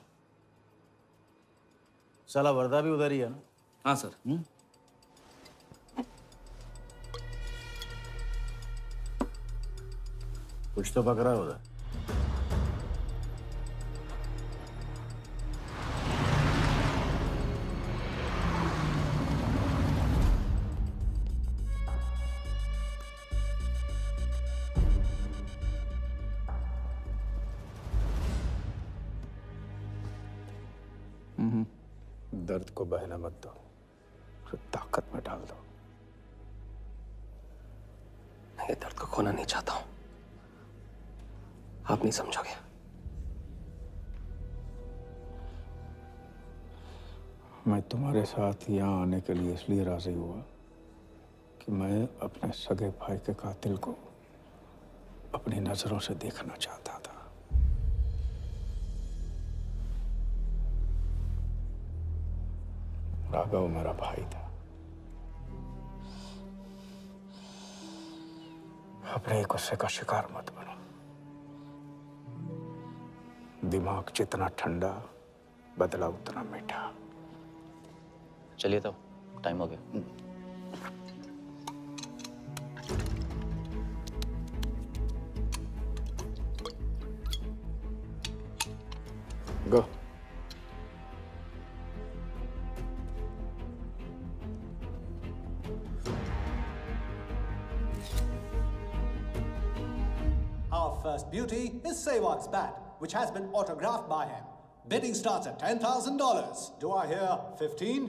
साला वर्दा भी उधर ही है ना? हाँ सर। कुछ तो पकड़ा है उधर। दर्द को बहना मत दो, उसे ताकत में डाल दो। मैं ये दर्द को खोना नहीं चाहता हूं, आप नहीं समझोगे। मैं तुम्हारे साथ यहाँ आने के लिए इसलिए राजी हुआ कि मैं अपने सगे भाई के कातिल को अपनी नजरों से देखना चाहता था। राघव मेरा भाई था। अपने गुस्से का शिकार मत बनो। दिमाग जितना ठंडा, बदला उतना मीठा। चलिए तो, टाइम हो गया। गो। Our first beauty is Sehwag's bat, which has been autographed by him. Bidding starts at $10,000. Do I hear 15?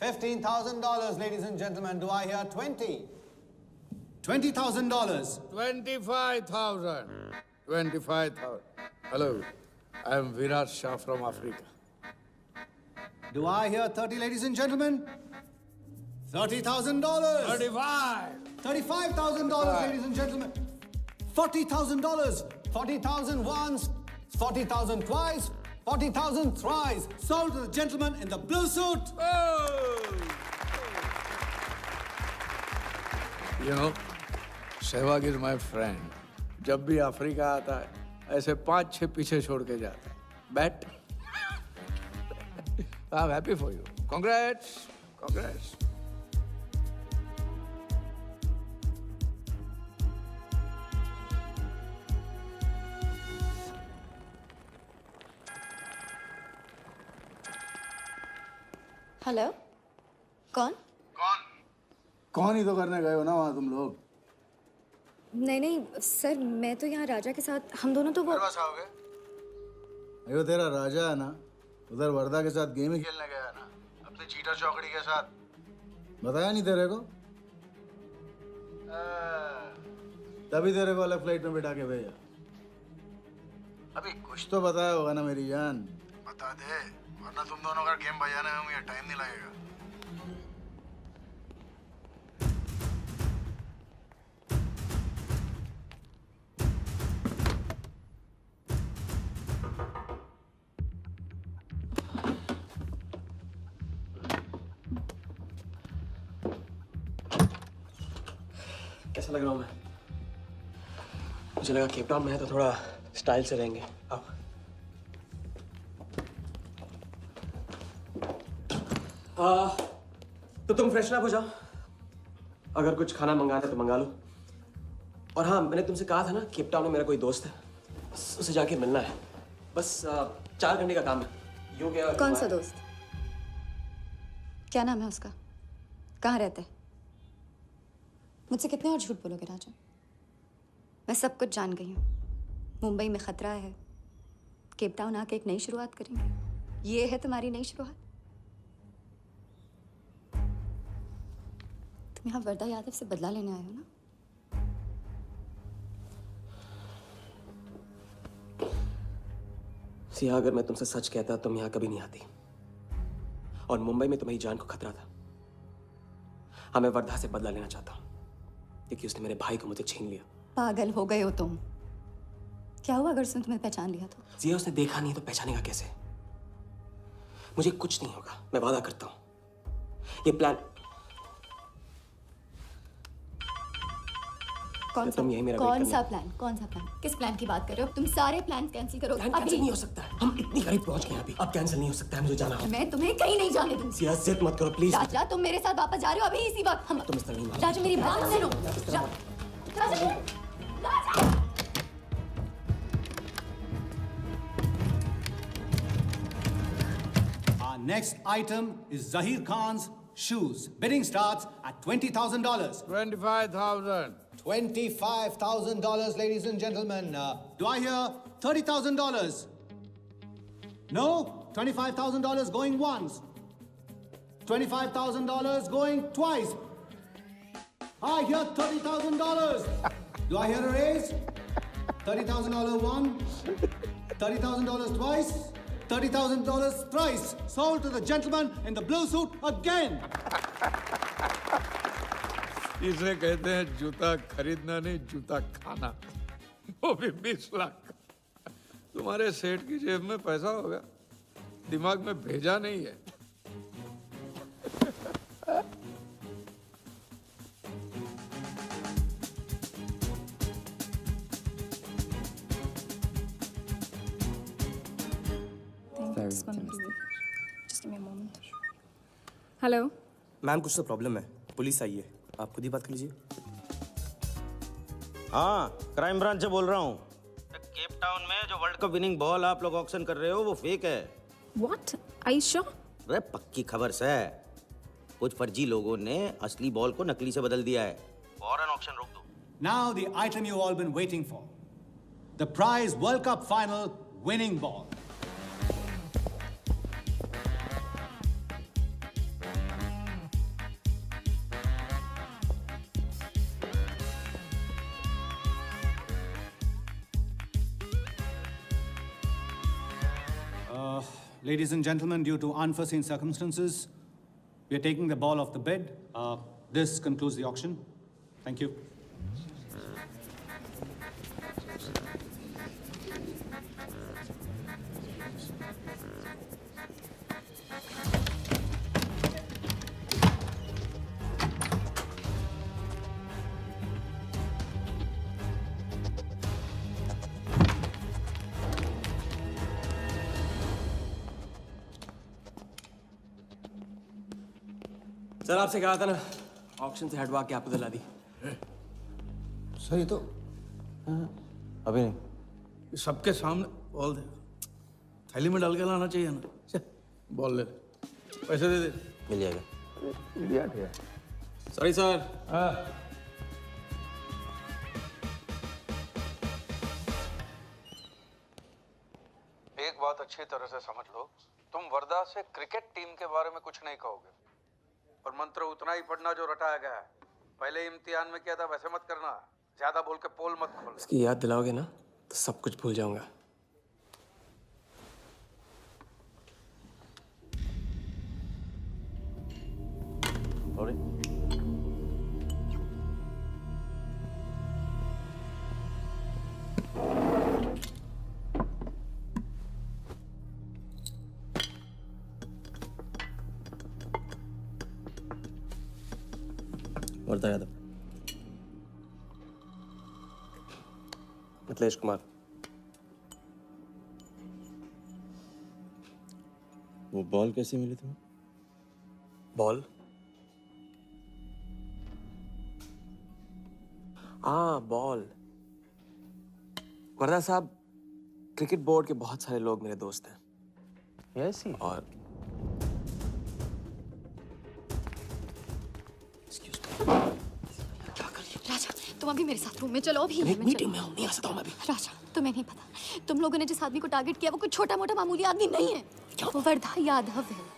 $15,000, ladies and gentlemen. Do I hear 20? $20,000. 25,000. 25,000. Hello, I am Virat Shah from Africa. Do I hear 30, ladies and gentlemen? $30,000. 35. $35,000, ladies and gentlemen. $40,000. 40,000 once, 40,000 twice, 40,000 thrice. Sold to the gentleman in the blue suit. You know, Sehwag is my friend. जब भी अफ्रीका आता है, ऐसे 5-6 पीछे छोड़ के जाता है। Bet? I'm happy for you. Congrats. Congrats. Hello, कौन? कौन ही तो करने गए हो ना वहां तुम लोग? नहीं नहीं सर, मैं तो यहाँ राजा के साथ, हम दोनों तो वो। आओगे? अयो तेरा राजा है ना, उधर वर्दा के साथ गेम ही खेलने गया है ना, अपने चीटा चौकड़ी के साथ। बताया नहीं तेरे को? तभी तेरे को अलग फ्लाइट में बिठा के भेजा। अभी कुछ तो बताया होगा ना मेरी जान, बता दे, वरना तुम दोनों का गेम बजाने में मुझे टाइम नहीं लगेगा। कैसा लग रहा हूँ मैं? मुझे लगा केप टाउन में है तो थोड़ा स्टाइल से रहेंगे। अब तो तुम फ्रेशन अप हो जाओ, अगर कुछ खाना मंगाना है तो मंगा लो। और हाँ, मैंने तुमसे कहा था ना, केप टाउन में मेरा कोई दोस्त है, बस उसे जाके मिलना है। बस 4 घंटे का काम है। यूं क्या? कौन सा दोस्त? क्या नाम है उसका? कहाँ रहता है? मुझसे कितने और झूठ बोलोगे राजा? मैं सब कुछ जान गई हूँ। मुंबई में खतरा है, केप टाउन आके एक नई शुरुआत करेंगे। ये है तुम्हारी नई शुरुआत? तुम यहाँ वर्दा यादव से बदला लेने आए हो ना? सिया, अगर मैं तुमसे सच कहता तुम यहाँ कभी नहीं आती। और मुंबई में तुम्हारी जान को खतरा था। हाँ, मैं वर्धा से बदला लेना चाहता हूँ क्योंकि उसने मेरे भाई को मुझे छीन लिया। पागल हो गए हो तुम? क्या हुआ अगर उसने तुम्हें पहचान लिया तो? जिया, उसने देखा नहीं तो पहचानेगा कैसे? मुझे कुछ नहीं होगा, मैं वादा करता हूं। ये प्लान कौन सा? तुम यही मेरा कौन सा प्लान? कौन सा प्लान? किस प्लान की बात कर रहे हो? तुम सारे प्लान कैंसिल करो प्लान कैंसिल नहीं हो सकता है। हम इतनी करीब पहुंच गए हैं अभी। अब कैंसिल नहीं हो सकता है, मुझे जाना है। मैं तुम्हें कहीं नहीं जाने दूंगी। सिया, जिद मत करो प्लीज। राजा, तुम मेरे साथ वापस जा रहे हो अभी इसी वक्त? हम तुम इस तरह नहीं मान। राजा, मेरी बात सुनो। राजा, राजा। Our next item is Zahir Khan's shoes. Bidding starts at $20,000. 25,000. $25,000, ladies and gentlemen. Do I hear $30,000? No? $25,000 going once. $25,000 going twice. I hear $30,000. Do I hear a raise? $30,000 once. $30,000 twice. $30,000 thrice. Sold to the gentleman in the blue suit again. इसे कहते हैं जूता खरीदना नहीं, जूता खाना, वो भी 20 लाख। तुम्हारे सेठ की जेब में पैसा होगा, दिमाग में भेजा नहीं है। हेलो मैम, कुछ तो प्रॉब्लम है, पुलिस आई है, आप खुद ही बात कर लीजिए। हाँ, क्राइम ब्रांच से बोल रहा हूँ। केप टाउन में जो वर्ल्ड कप विनिंग बॉल आप लोग ऑक्शन कर रहे हो वो फेक है। व्हाट? Are you sure? अरे पक्की खबर से, कुछ फर्जी लोगों ने असली बॉल को नकली से बदल दिया है। फौरन ऑक्शन रोक दो। Now the item you all been waiting for. The prize World Cup final winning ball. Ladies and gentlemen, due to unforeseen circumstances, we are taking the ball off the bid. This concludes the auction. Thank you. Sir, आपसे कहा था ना, ऑक्शन से हटवा के आपको दिला दी। सही तो अभी नहीं, सबके सामने बॉल दे, थैली में डाल के लाना चाहिए ना। बॉल ले, पैसे दे दे। मिल जाएगा। इडियट है। Sorry sir. एक बात अच्छी तरह से समझ लो, तुम वर्धा से क्रिकेट टीम के बारे में कुछ नहीं कहोगे, और मंत्र उतना ही पढ़ना जो रटाया गया है। पहले इम्तिहान में किया था वैसे मत करना, ज्यादा बोल के पोल मत खोलना। इसकी याद दिलाओगे ना तो सब कुछ भूल जाऊंगा। वर्धा यादव, मिथिलेश कुमार। वो बॉल कैसे मिली तुम्हें? बॉल? हाँ, बॉल। वर्धा साहब, क्रिकेट बोर्ड के बहुत सारे लोग मेरे दोस्त हैं। Yes he. और राजा, तुम अभी मेरे साथ रूम में चलो। अभी मीटिंग में हूँ, नहीं आ सकता हूँ मैं अभी। राजा, तुम्हें नहीं पता, तुम लोगों ने जिस आदमी को टारगेट किया वो कोई छोटा मोटा मामूली आदमी नहीं है। वो वर्धा यादव है।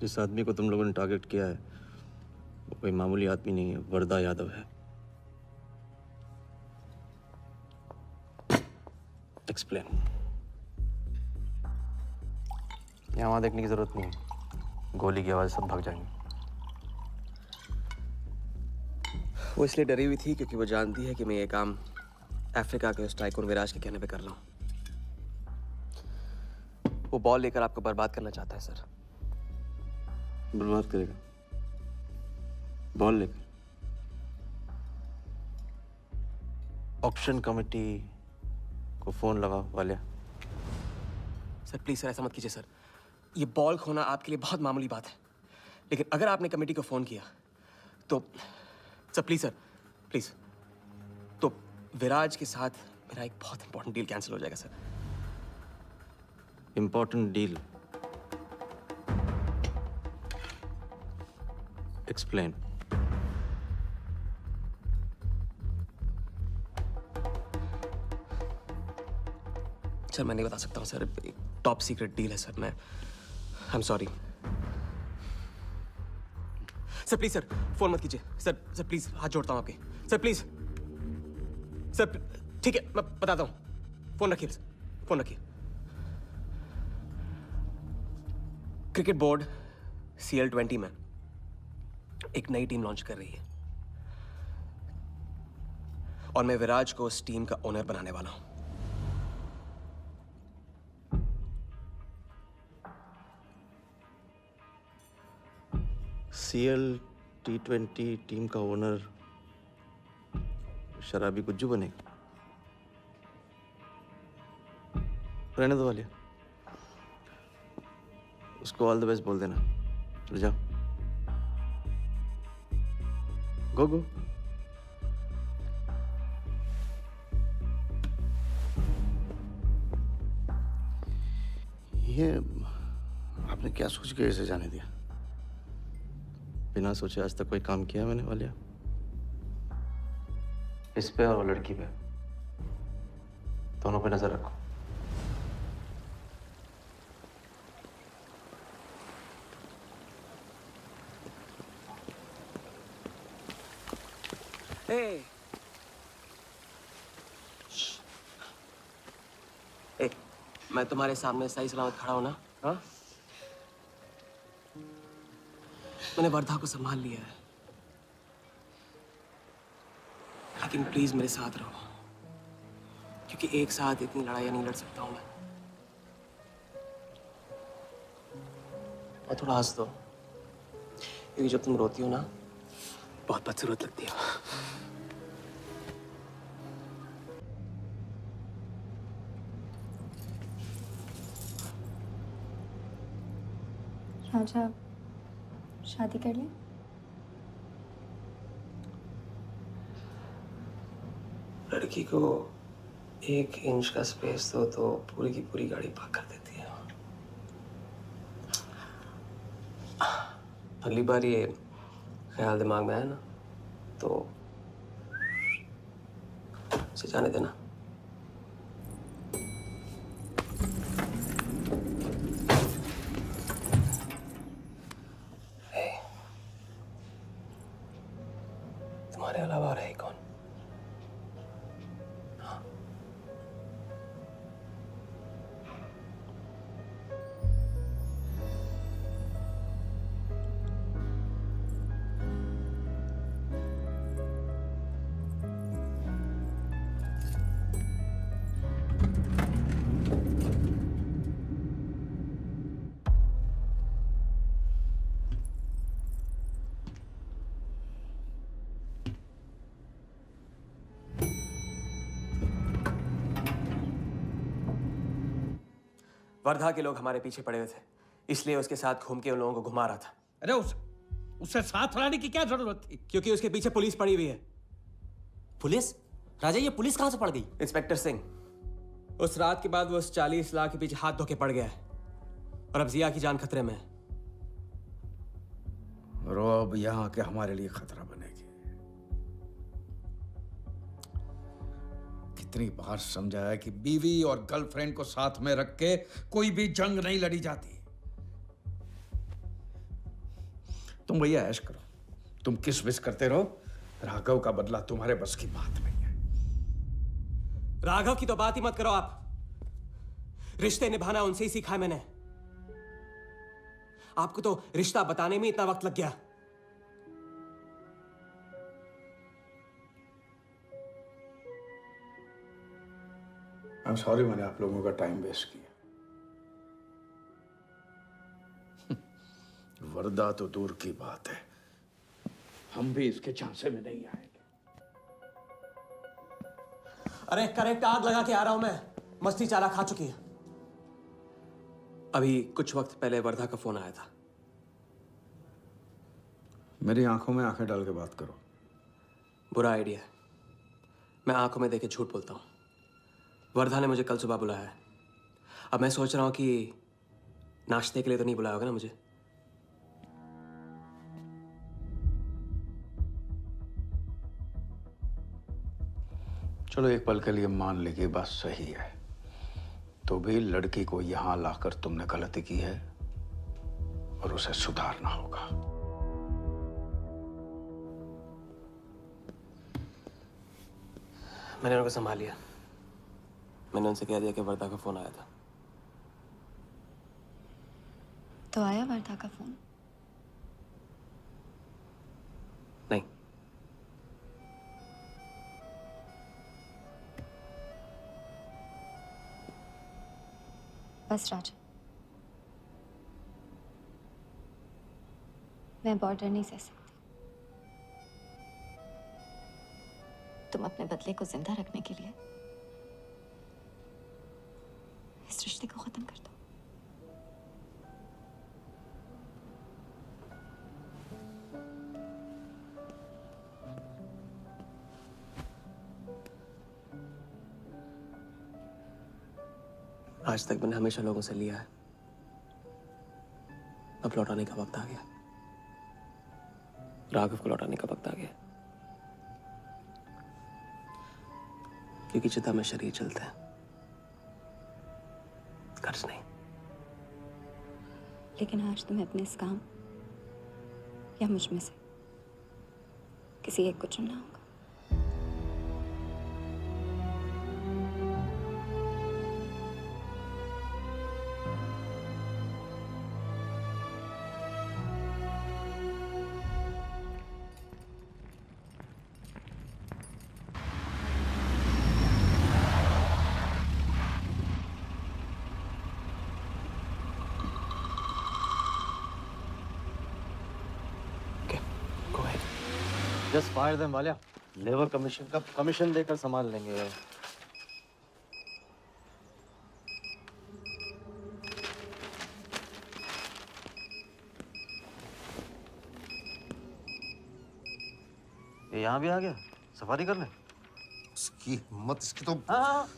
जिस आदमी को तुम लोगों ने टारगेट किया है वो कोई मामूली आदमी नहीं है, वर्धा यादव है। एक्सप्लेन। यहाँ वहाँ देखने की जरूरत नहीं है, गोली की आवाज सब भाग जाएंगे। वो इसलिए डरी हुई थी क्योंकि वो जानती है कि मैं ये काम अफ्रीका के उस टाइकून विराज के कहने पे कर रहा हूँ। वो बॉल लेकर आपको बर्बाद करना चाहता है सर। बर्बाद करेगा? बॉल लेकर? ऑक्शन कमेटी को फोन लगाओ वालिया। सर प्लीज सर, ऐसा मत कीजिए सर। ये बॉल खोना आपके लिए बहुत मामूली बात है, लेकिन अगर आपने कमेटी को फोन किया तो सर प्लीज, तो विराज के साथ मेरा एक बहुत इंपॉर्टेंट डील कैंसिल हो जाएगा sir. Important deal? Explain. Sir मैं नहीं बता सकता हूँ सर, टॉप सीक्रेट डील है सर। मैं I am sorry sir. Please sir, phone मत कीजिए सर प्लीज, हाथ जोड़ता हूँ आपके सर, प्लीज सर। ठीक है, मैं बताता हूँ। फोन रखिए, फोन रखिए। क्रिकेट बोर्ड CL20 में एक नई टीम लॉन्च कर रही है और मैं विराज को उस टीम का ओनर बनाने वाला हूं। CL T20 टीम का ओनर शराबी गुज्जू बनेगा? रहने दो वालिया, उसको ऑल द बेस्ट बोल देना। चल जाओ, गो। ये आपने क्या सोच के इसे जाने दिया? बिना सोचे आज तक कोई काम किया मैंने वालिया? इस पे और वो लड़की पे, दोनों पे नजर रखो। मैं तुम्हारे सामने सही सलामत खड़ा हूं ना? हाँ, मैंने वर्धा को संभाल लिया है, लेकिन प्लीज मेरे साथ रहो, क्योंकि एक साथ इतनी लड़ाइयां नहीं लड़ सकता हूं मैं। और थोड़ा हंस दो, क्योंकि जब तुम रोती हो ना बहुत बदसूरत लगती हो। राजा शादी कर ले? लड़की को 1 इंच का स्पेस दो तो पूरी की पूरी गाड़ी पार्क कर देती है। अगली बार ये ख्याल दिमाग में आया ना तो उसे जाने देना। तुम्हारे अलावा और है कौन? वर्धा के लोग हमारे पीछे पड़े हुए थे, इसलिए उसके साथ घूम के उन लोगों को घुमा रहा था। अरे उससे साथ लाने की क्या जरूरत थी? क्योंकि उसके पीछे पुलिस पड़ी हुई है। पुलिस? राजा ये पुलिस कहां से पड़ गई? इंस्पेक्टर सिंह, उस रात के बाद वो उस 40 लाख के पीछे हाथ धो के पड़ गया है और अब जिया की जान खतरे में है। और वो अब यहाँ के हमारे लिए खतरा बनेगी। कितनी बार समझाया कि बीवी और गर्लफ्रेंड को साथ में रख के कोई भी जंग नहीं लड़ी जाती। तुम भैया ऐश करो, तुम किस विस करते रहो। राघव का बदला तुम्हारे बस की बात नहीं है। राघव की तो बात ही मत करो आप। रिश्ते निभाना उनसे ही सीखा है मैंने। आपको तो रिश्ता बताने में इतना वक्त लग गया। I'm sorry मैंने आप लोगों का टाइम वेस्ट किया। वर्दा तो दूर की बात है, हम भी इसके झांसे में नहीं आएंगे। अरे करेक्ट आग लगा के आ रहा हूं मैं। मस्ती चाला खा चुकी है। अभी कुछ वक्त पहले वर्धा का फोन आया था। मेरी आंखों में आंखें डाल के बात करो। बुरा आइडिया है। मैं आंखों में देके झूठ बोलता हूं। वर्धा ने मुझे कल सुबह बुलाया है। अब मैं सोच रहा हूं कि नाश्ते के लिए तो नहीं बुलाया होगा ना मुझे। चलो एक पल के लिए मान ली कि बात सही है, तो भी लड़की को यहां लाकर तुमने गलती की है और उसे सुधारना होगा। मैंने उनको संभाल लिया। मैंने उनसे कह दिया कि वर्धा का फोन आया था। तो आया वर्धा का फोन? नहीं। बस राजा, मैं बॉर्डर नहीं सह सकती। तुम अपने बदले को जिंदा रखने के लिए इस रिश्ते को खत्म कर दो। आज तक मैंने हमेशा लोगों से लिया है, अब लौटाने का वक्त आ गया। राघव को लौटाने का वक्त आ गया। क्योंकि चिता में शरीर चलते हैं, कर्ज नहीं। लेकिन आज तुम्हें अपने इस काम या मुझ में से किसी एक को चुनना होगा। Just fire them Walia. Labour commission का कमीशन देकर संभाल लेंगे। ये यहाँ भी आ गया सफारी करने। उसकी हिम्मत, इसकी तो। हाँ।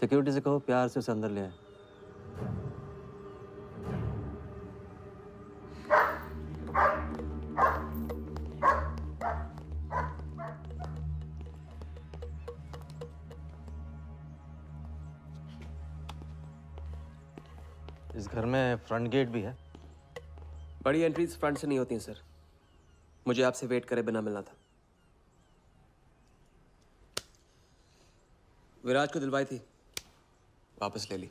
सिक्योरिटी से कहो प्यार से उसे अंदर ले आए। इस घर में फ्रंट गेट भी है। बड़ी एंट्रीज फ्रंट से नहीं होती हैं सर। मुझे आपसे वेट करे बिना मिलना था। विराज को दिलवाई थी, वापस ले ली।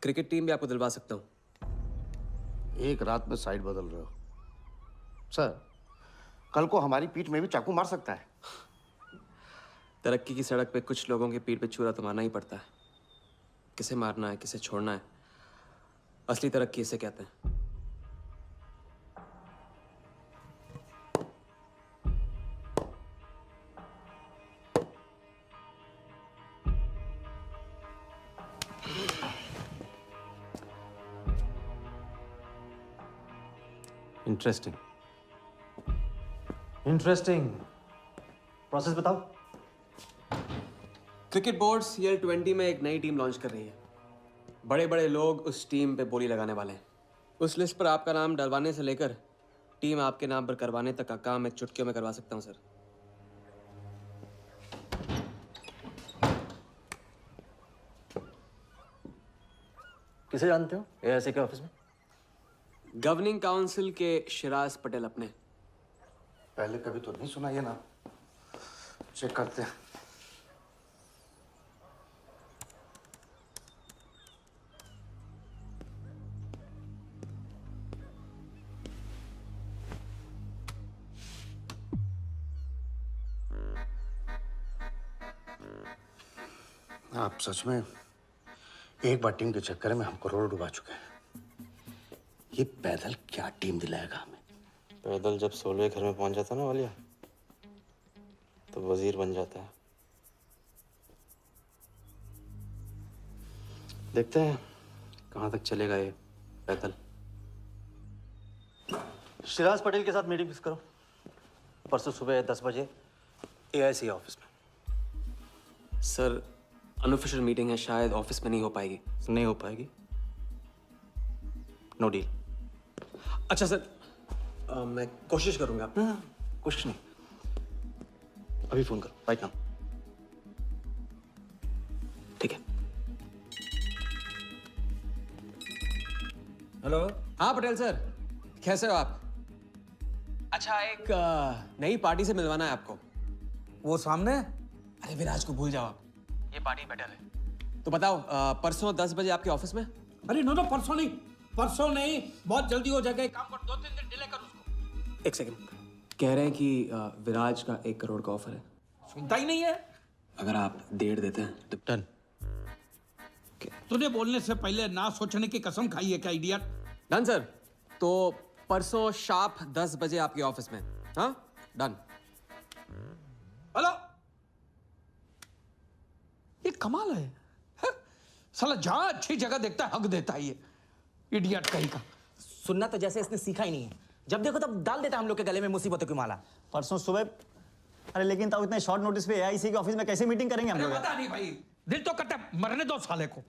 क्रिकेट टीम भी आपको दिलवा सकता हूं। एक रात में साइड बदल रहे हो सर। कल को हमारी पीठ में भी चाकू मार सकता है। तरक्की की सड़क पे कुछ लोगों की पीठ पे छुरा तो मारना ही पड़ता है। किसे मारना है, किसे छोड़ना है, असली तरक्की इसे कहते हैं। इंटरेस्टिंग। प्रोसेस बताओ। क्रिकेट बोर्ड CL20 में एक नई टीम लॉन्च कर रही है। बड़े बड़े लोग उस टीम पे बोली लगाने वाले हैं। उस लिस्ट पर आपका नाम डलवाने से लेकर टीम आपके नाम पर करवाने तक का काम मैं चुटकियों में करवा सकता हूं सर। किसे जानते हो AIC के ऑफिस में? गवर्निंग काउंसिल के शिराज पटेल अपने। पहले कभी तो नहीं सुना ये नाम। चेक करते हैं। आप सच में एक बार टीम के चक्कर में हम करोड़ डुबा चुके हैं। ये पैदल क्या टीम दिलाएगा हमें? पैदल जब 16वें घर में पहुंच जाता ना वालिया, तो वजीर बन जाता है। देखते हैं कहाँ तक चलेगा ये पैदल। शिराज पटेल के साथ मीटिंग फिक्स करो। परसों सुबह 10 बजे AIC ऑफिस में। सर अनऑफिशियल मीटिंग है, शायद ऑफिस में नहीं हो पाएगी। नहीं हो पाएगी, नो डील। अच्छा सर, मैं कोशिश करूंगा। कुछ नहीं, अभी फोन करो राइट नाउ। ठीक है। हेलो। हाँ पटेल सर, कैसे हो आप? अच्छा, एक नई पार्टी से मिलवाना है आपको। वो सामने? अरे विराज को भूल जाओ आप, ये पार्टी बेटर है। तो बताओ परसों 10 बजे आपके ऑफिस में? अरे नो परसों नहीं, परसों नहीं, बहुत जल्दी हो जाएगा। एक काम कर, 2-3 दिन डिले कर उसको। एक सेकंड, कह रहे हैं कि विराज का 1 करोड़ का ऑफर है। सुनता ही नहीं है। अगर आप 1.5 देते हैं तो डन। तूने बोलने से पहले ना सोचने की कसम खाई है क्या इडियट? Done sir. तो परसों शार्प 10 बजे आपके ऑफिस में। हाँ डन। हेलो, ये कमाल है, साला जहां अच्छी जगह देखता है हक देता है ये इडियट कहीं का। सुनना तो जैसे इसने सीखा ही नहीं है। जब देखो तब डाल देता है हम लोग के गले में मुसीबतों की माला। परसों सुबह। अरे लेकिन तब इतने शॉर्ट नोटिस पे AIC के ऑफिस में कैसे मीटिंग करेंगे हम लोग? पता नहीं भाई, दिल तो करता है मरने दो साले को।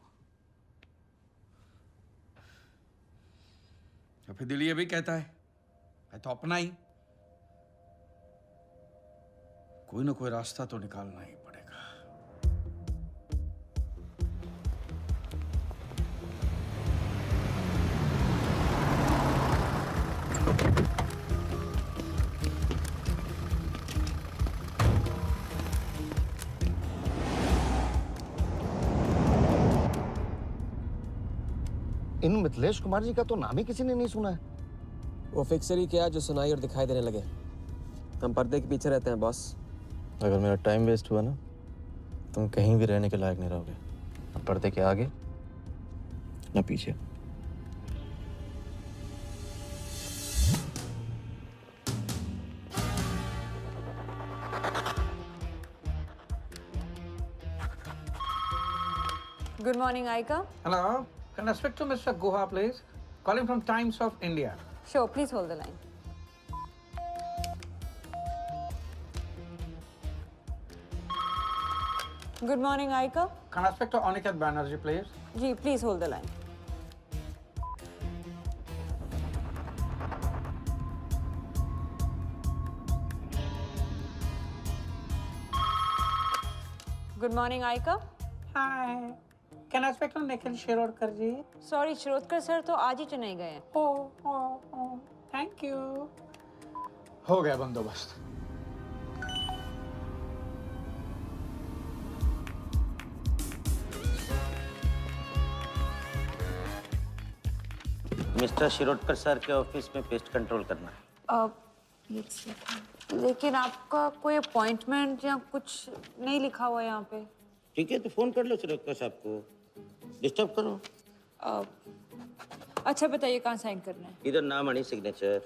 तो फिर दिल ये भी कहता है मैं तो अपना ही। कोई ना कोई रास्ता तो निकालना ही पड़ेगा। इन मिथिलेश कुमार जी का तो नाम ही किसी ने नहीं सुना है। वो फिक्सर ही क्या जो सुनाई और दिखाई देने लगे। हम पर्दे के पीछे रहते हैं बॉस। अगर मेरा टाइम वेस्ट हुआ ना, तुम कहीं भी रहने के लायक नहीं रहोगे, ना पर्दे के आगे ना पीछे। Good morning, Aika. Hello, can I speak to Mr. Guha, please? calling from Times of India. Sure, please hold the line. Good morning, Aika. Can I speak to Aniket Banerjee, please? Ji, please hold the line. Good morning, Aika. Hi. Can I speak to Nikhil Shirodkar ji? Sorry, Shirodkar sir तो आज ही चेन्नई गए हैं. Oh, thank you. हो गया बंदोबस्त. मिस्टर शिरोडकर सर के ऑफिस में पेस्ट कंट्रोल करना है. लेकिन आपका कोई अपॉइंटमेंट या कुछ नहीं लिखा हुआ यहाँ पे. ठीक है, तो फोन कर लो शिरोडकर साहब को. डिस्टर्ब करो. अच्छा बताइए कहाँ साइन करना है. इधर नाम आणि सिग्नेचर.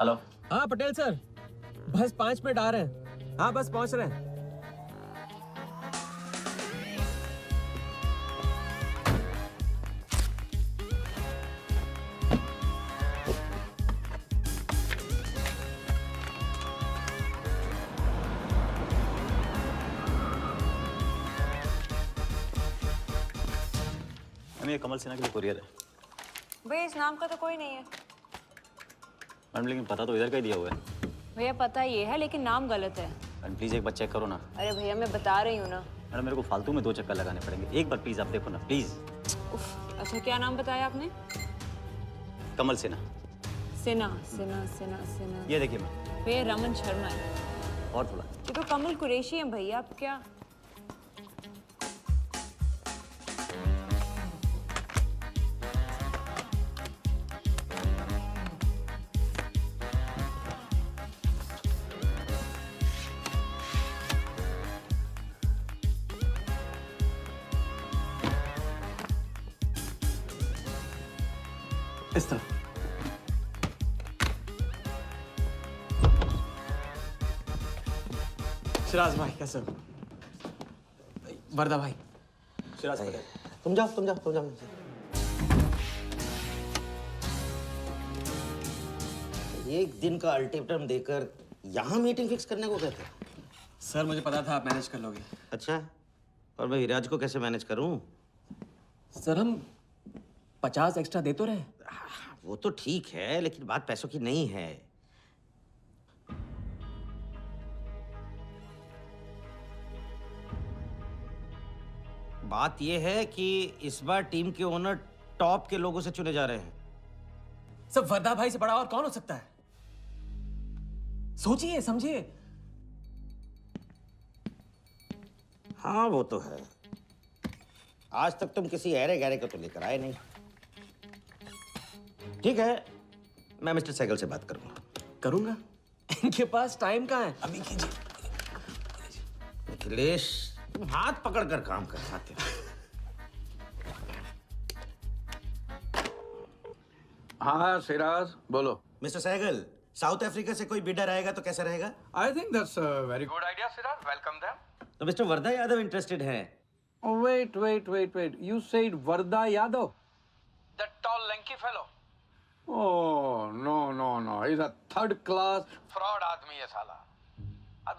हेलो. हाँ पटेल सर, बस 5 मिनट आ रहे हैं. हाँ बस पहुंच रहे हैं. ये कमल सिन्हा के लिए कुरियर है. भैया इस नाम का तो कोई नहीं है. मैडम लेकिन पता तो इधर का ही दिया हुआ है. भैया पता ये है लेकिन नाम गलत है. मैडम प्लीज एक बार चेक करो ना. अरे भैया मैं बता रही हूँ ना. मैडम मेरे को फालतू में 2 चक्कर लगाने पड़ेंगे. एक बार प्लीज आप देखो ना प्लीज. अच्छा क्या नाम बताया आपने. कमल सिन्हा. सिन्हा सिन्हा सिन्हा सिन्हा. ये देखिए मैम. भैया रमन शर्मा है. और थोड़ा. ये तो कमल कुरैशी है भैया. आप क्या. इस तरफ. शिराज भाई कैसे हो. वर्दा भाई. शिराज भाई तुम जाओ. एक दिन का अल्टीमेटम देकर यहाँ मीटिंग फिक्स करने को कहते. सर मुझे पता था आप मैनेज कर लोगे. अच्छा, और मैं विराज को कैसे मैनेज करूं? सर हम 50 एक्स्ट्रा दे तो रहे. वो तो ठीक है, लेकिन बात पैसों की नहीं है. बात यह है कि इस बार टीम के ओनर टॉप के लोगों से चुने जा रहे हैं. सब वर्दा भाई से बड़ा और कौन हो सकता है. सोचिए समझिए. हाँ वो तो है. आज तक तुम किसी ऐरे गैरे को तो लेकर आए नहीं. ठीक है, मैं मिस्टर सहगल से बात करूंगा. इनके पास टाइम कहाँ है. अभी कीजिए. अखिलेश तुम हाथ पकड़कर काम कर पाते हो. हाँ सिराज बोलो. मिस्टर सहगल, साउथ अफ्रीका से कोई बिडर आएगा तो कैसा रहेगा? I think that's a very good idea Siraj. Welcome them. तो मिस्टर वर्दा यादव इंटरेस्टेड हैं. Wait. You said Varda Yadav? That tall, lanky fellow? Oh, no. He's a third-class fraud आदमी है साला.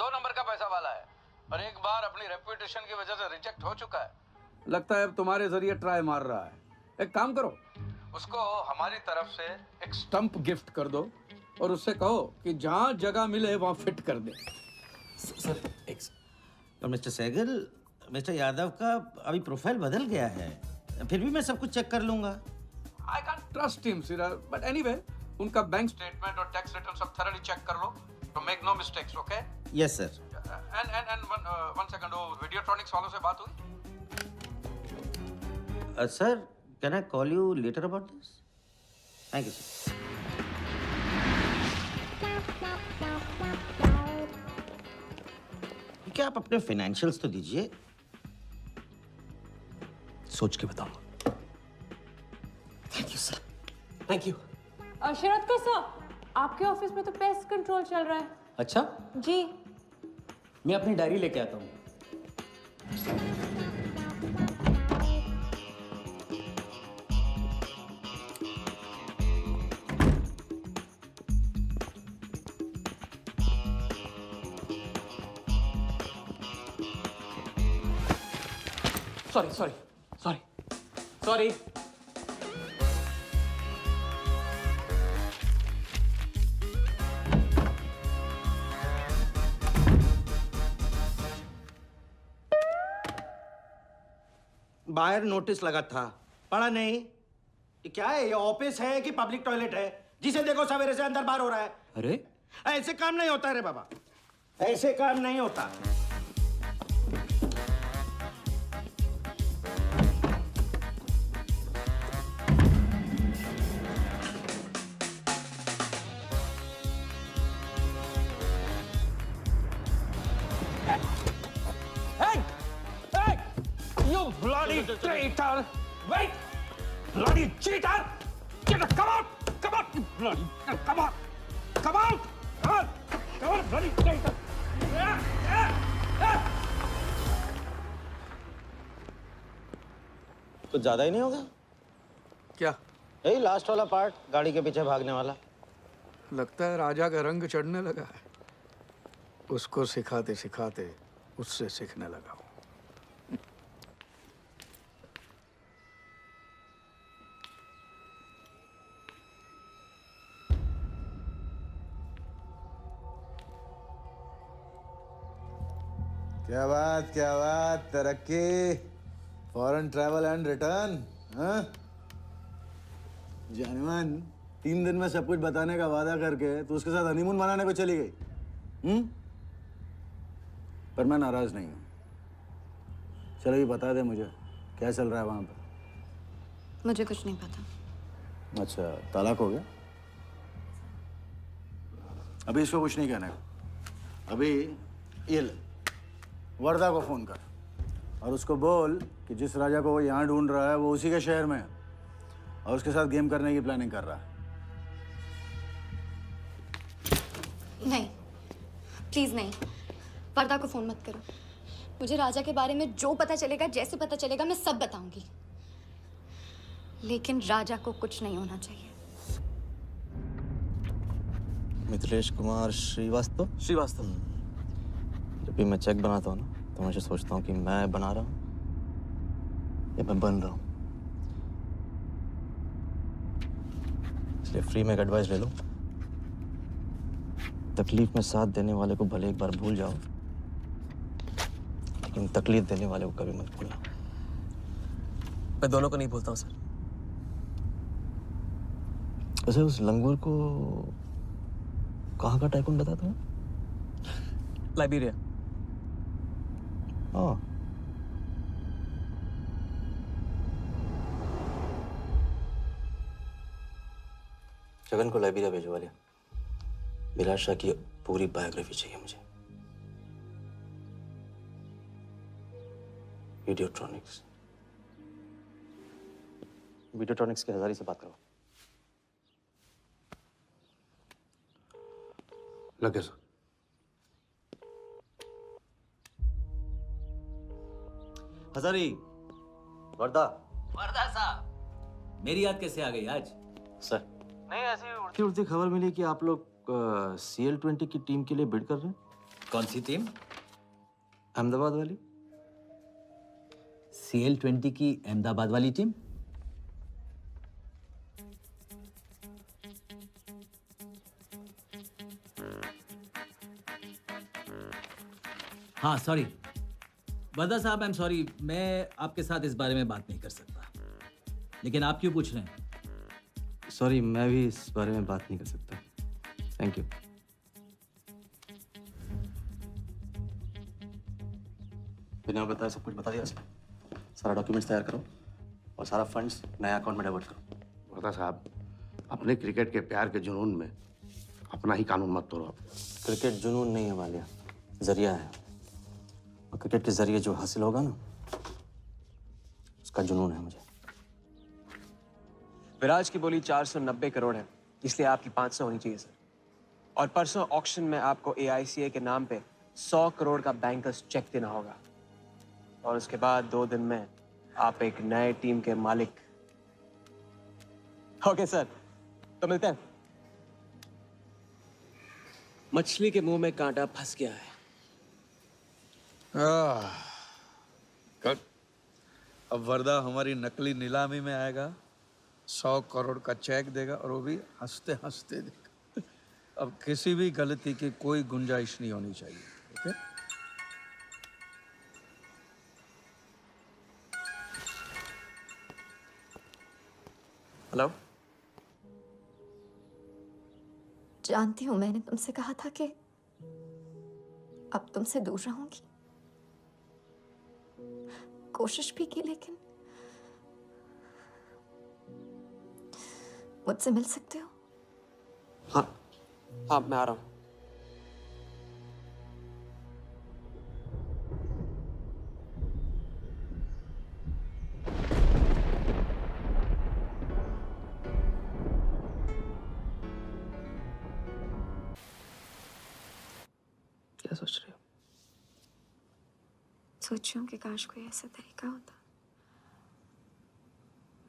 2 नंबर का पैसा वाला है. और एक बार अपनी रेपुटेशन की वजह से रिजेक्ट हो चुका है. लगता है अब तुम्हारे जरिए ट्राई मार रहा है. एक काम करो, उसको हमारी तरफ से एक स्टंप गिफ्ट कर दो और उससे कहो कि जहाँ जगह मिले वहाँ फिट कर दे. सर एक. और मिस्टर सहगल, मिस्टर यादव का अभी प्रोफाइल बदल गया है. फिर भी मैं सब कुछ चेक कर लूंगा. I can't trust him, Siraj. But anyway, उनका बैंक स्टेटमेंट और टैक्स रिटर्न सब thoroughly चेक कर लो. तो make no mistakes, okay? Yes, sir. And one second, वो Videotronics वालों से बात हुई? Sir, can I call you later about this? Thank you, sir. क्या आप अपने फाइनेंशियल्स तो दीजिए. सोच के बताऊंगा। Thank you sir, thank you. Sharad sir, आपके ऑफिस में तो पेस्ट कंट्रोल चल रहा है। अच्छा, जी। मैं अपनी डायरी लेके आता हूँ। Sorry sorry sorry sorry. बाहर नोटिस लगा था, पढ़ा नहीं? ये क्या है? ये ऑफिस है कि पब्लिक टॉयलेट है? जिसे देखो सवेरे से अंदर बाहर हो रहा है। अरे ऐसे काम नहीं होता रे बाबा, ऐसे काम नहीं होता। You bloody traitor! Wait! Bloody cheater! Get up! Come out! Come out! You bloody! Come on! Come out! Come on! Come on, bloody traitor! कुछ ज्यादा ही नहीं होगा क्या? यही लास्ट वाला पार्ट, गाड़ी के पीछे भागने वाला। लगता है राजा का रंग चढ़ने लगा है। उसको सिखाते सिखाते उससे सीखने लगा हूं। क्या बात, तरक्की, फॉरेन ट्रैवल एंड रिटर्न। हाँ जानवन, 3 दिन में सब कुछ बताने का वादा करके तू उसके साथ हनीमून मनाने को चली गई। पर मैं नाराज नहीं हूँ। चलो ये बता दे मुझे, क्या चल रहा है वहां पर? मुझे कुछ नहीं पता। अच्छा, तलाक हो गया? अभी इसको कुछ नहीं कहना है। अभी ये ले, वर्दा को फोन कर और उसको बोल कि जिस राजा को वो यहाँ ढूंढ रहा है वो उसी के शहर में है और उसके साथ गेम करने की प्लानिंग कर रहा है। नहीं, प्लीज नहीं, वर्दा को फोन मत करो। मुझे राजा के बारे में जो पता चलेगा, जैसे पता चलेगा, मैं सब बताऊंगी, लेकिन राजा को कुछ नहीं होना चाहिए। मिथिलेश कुमार श्रीवास्तव। जब भी मैं चेक बनाता हूँ ना, तो मुझे सोचता हूँ कि मैं बना रहा हूँ या मैं बन रहा हूँ। इसलिए फ्री में एक एडवाइस ले लो, तकलीफ में साथ देने वाले को भले एक बार भूल जाओ, लेकिन तकलीफ देने वाले को कभी मत भूलना। मैं दोनों को नहीं भूलता हूँ सर। वैसे उस लंगूर को कहाँ का टाइकून बताते हो? लाइबेरिया। हाँ, जगन को लाइबेरिया भेजवा लिया। विराट शाह की पूरी बायोग्राफी चाहिए मुझे। वीडियोट्रॉनिक्स के हजारी से बात करो। लगे सर। हजारी, वर्दा साहब, मेरी याद कैसे आ गई आज? सर, नहीं ऐसी उड़ती उड़ती खबर मिली कि आप लोग CL20 की टीम के लिए बिड कर रहे हैं। कौन सी टीम? अहमदाबाद वाली। CL20 की अहमदाबाद वाली टीम? हाँ सॉरी वर्दा साहब, आई एम सॉरी, मैं आपके साथ इस बारे में बात नहीं कर सकता। लेकिन आप क्यों पूछ रहे हैं? सॉरी, मैं भी इस बारे में बात नहीं कर सकता। Thank you. बिना बताए सब कुछ बता दिया सर। सारा डॉक्यूमेंट्स तैयार करो और सारा फंड्स नए अकाउंट में डाइवर्ट करो। वर्दा साहब, अपने क्रिकेट के प्यार के जुनून में अपना ही कानून मत तोड़ो। क्रिकेट जुनून नहीं है वालिया, जरिया है। और क्रिकेट के जरिए जो हासिल होगा ना, का जुनून है मुझे। विराज की बोली 490 करोड़ है, इसलिए आपकी 500 होनी चाहिए सर। और परसों ऑक्शन में आपको AICA के नाम पे 100 करोड़ का बैंकर्स चेक देना होगा। और उसके बाद 2 दिन में आप एक नए टीम के मालिक। ओके सर, तो मिलते हैं। मछली के मुंह में कांटा फंस गया है। कट। अब वर्दा हमारी नकली नीलामी में आएगा, 100 करोड़ का चेक देगा और वो भी हंसते हंसते देगा। अब किसी भी गलती की कोई गुंजाइश नहीं होनी चाहिए। ओके? हेलो। जानती हूँ मैंने तुमसे कहा था कि अब तुमसे दूर रहूंगी। कोशिश भी की, लेकिन मुझसे मिल सकते हो? हाँ, मैं आ रहा हूँ। क्या सोच रही हो? सोच रही हूँ कि काश कोई ऐसा तरीका होता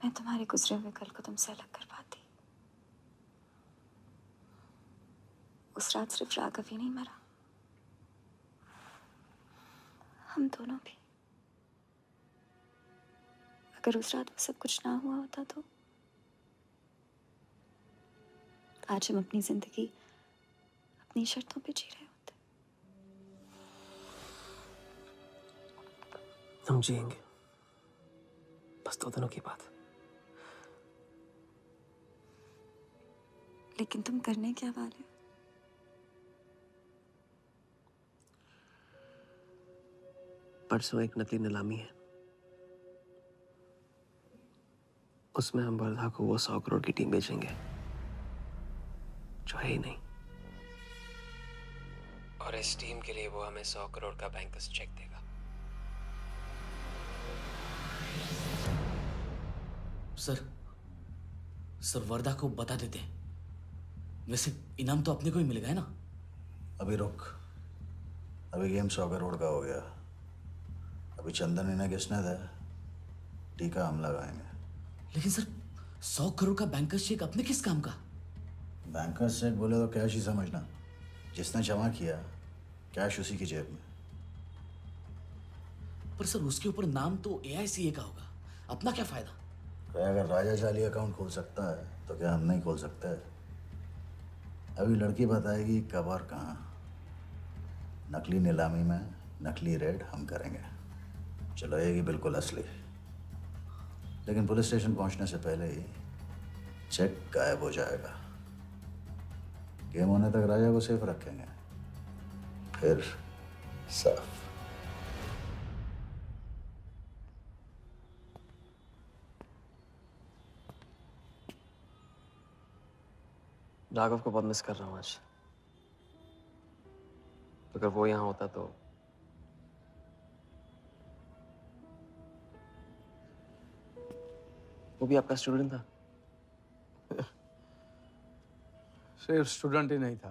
मैं तुम्हारे गुजरे हुए कल को तुमसे अलग कर पाती। उस रात सिर्फ राघव ही नहीं मरा, हम दोनों भी। अगर उस रात वो सब कुछ ना हुआ होता तो आज हम अपनी जिंदगी अपनी शर्तों पे जी रहे होते। हम जिएंगे, बस 2 दिनों की बात। लेकिन तुम करने क्या वाले हो? परसों एक नकली नीलामी है, उसमें हम वर्धा को वो 100 करोड़ की टीम बेचेंगे जो है ही नहीं। और इस टीम के लिए वो हमें 100 करोड़ का बैंकर्स चेक देगा। सर वर्धा को बता देते हैं। वैसे इनाम तो अपने को ही मिलेगा है ना? अभी रुक, अभी गेम 100 करोड़ का हो गया। अभी चंदन इन्हें किसने था, टीका हम लगाएंगे। लेकिन सर 100 करोड़ का बैंकर्स चेक अपने किस काम का? बैंकर्स चेक बोले तो कैश ही समझना। जिसने जमा किया कैश उसी की जेब में। पर सर उसके ऊपर नाम तो AICA का होगा, अपना क्या फायदा? अगर राजा जाली अकाउंट खोल सकता है तो क्या हम नहीं खोल सकते? अभी लड़की बताएगी कब और कहाँ। नकली नीलामी में नकली रेड हम करेंगे, चलाएगी बिल्कुल असली। लेकिन पुलिस स्टेशन पहुंचने से पहले ही चेक गायब हो जाएगा। गेम होने तक राजा को सेफ रखेंगे, फिर साफ। राघव को बहुत मिस कर रहा हूँ आज। अगर वो यहाँ होता तो वो भी आपका स्टूडेंट था। सिर्फ स्टूडेंट ही नहीं था,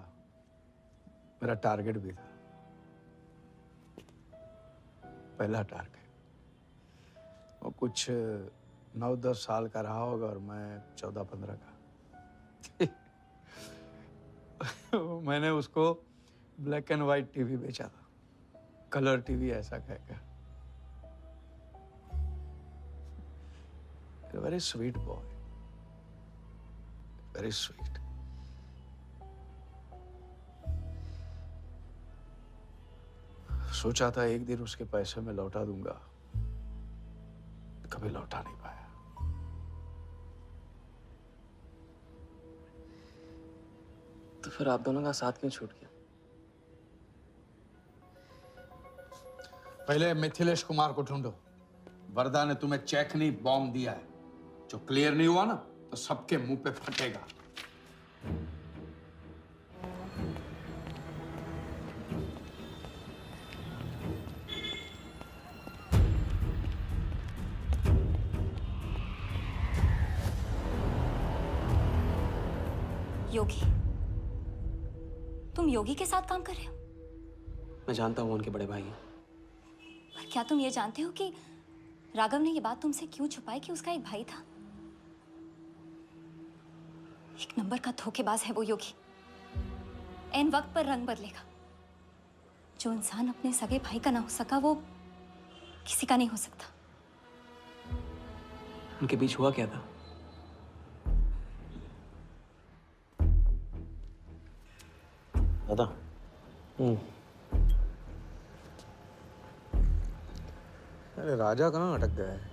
मेरा टारगेट भी था। पहला टारगेट। वो कुछ 9-10 साल का रहा होगा और मैं 14-15 का। मैंने उसको ब्लैक एंड वाइट टीवी बेचा था, कलर टीवी ऐसा कहकर। Very sweet boy, very sweet. सोचा था एक दिन उसके पैसे मैं लौटा दूंगा, कभी लौटा नहीं पाया। तो फिर आप दोनों का साथ क्यों छूट गया? पहले मिथिलेश कुमार को ढूंढो। वर्धा ने तुम्हें चेक नहीं बॉम्ब दिया है। जो क्लियर नहीं हुआ ना तो सबके मुंह पे फटेगा। योगी, तुम योगी के साथ काम कर रहे हो? मैं जानता हूँ उनके बड़े भाई हैं। पर क्या तुम ये जानते हो कि राघव ने ये बात तुमसे क्यों छुपाई कि उसका एक भाई था? एक नंबर का धोखेबाज है वो योगी। ऐन वक्त पर रंग बदलेगा। जो इंसान अपने सगे भाई का ना हो सका वो किसी का नहीं हो सकता। उनके बीच हुआ क्या था? दादा। अरे राजा कहाँ अटक गया है?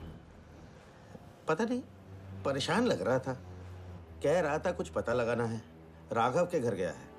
पता नहीं, परेशान लग रहा था। कह रहा था कुछ पता लगाना है। राघव के घर गया है।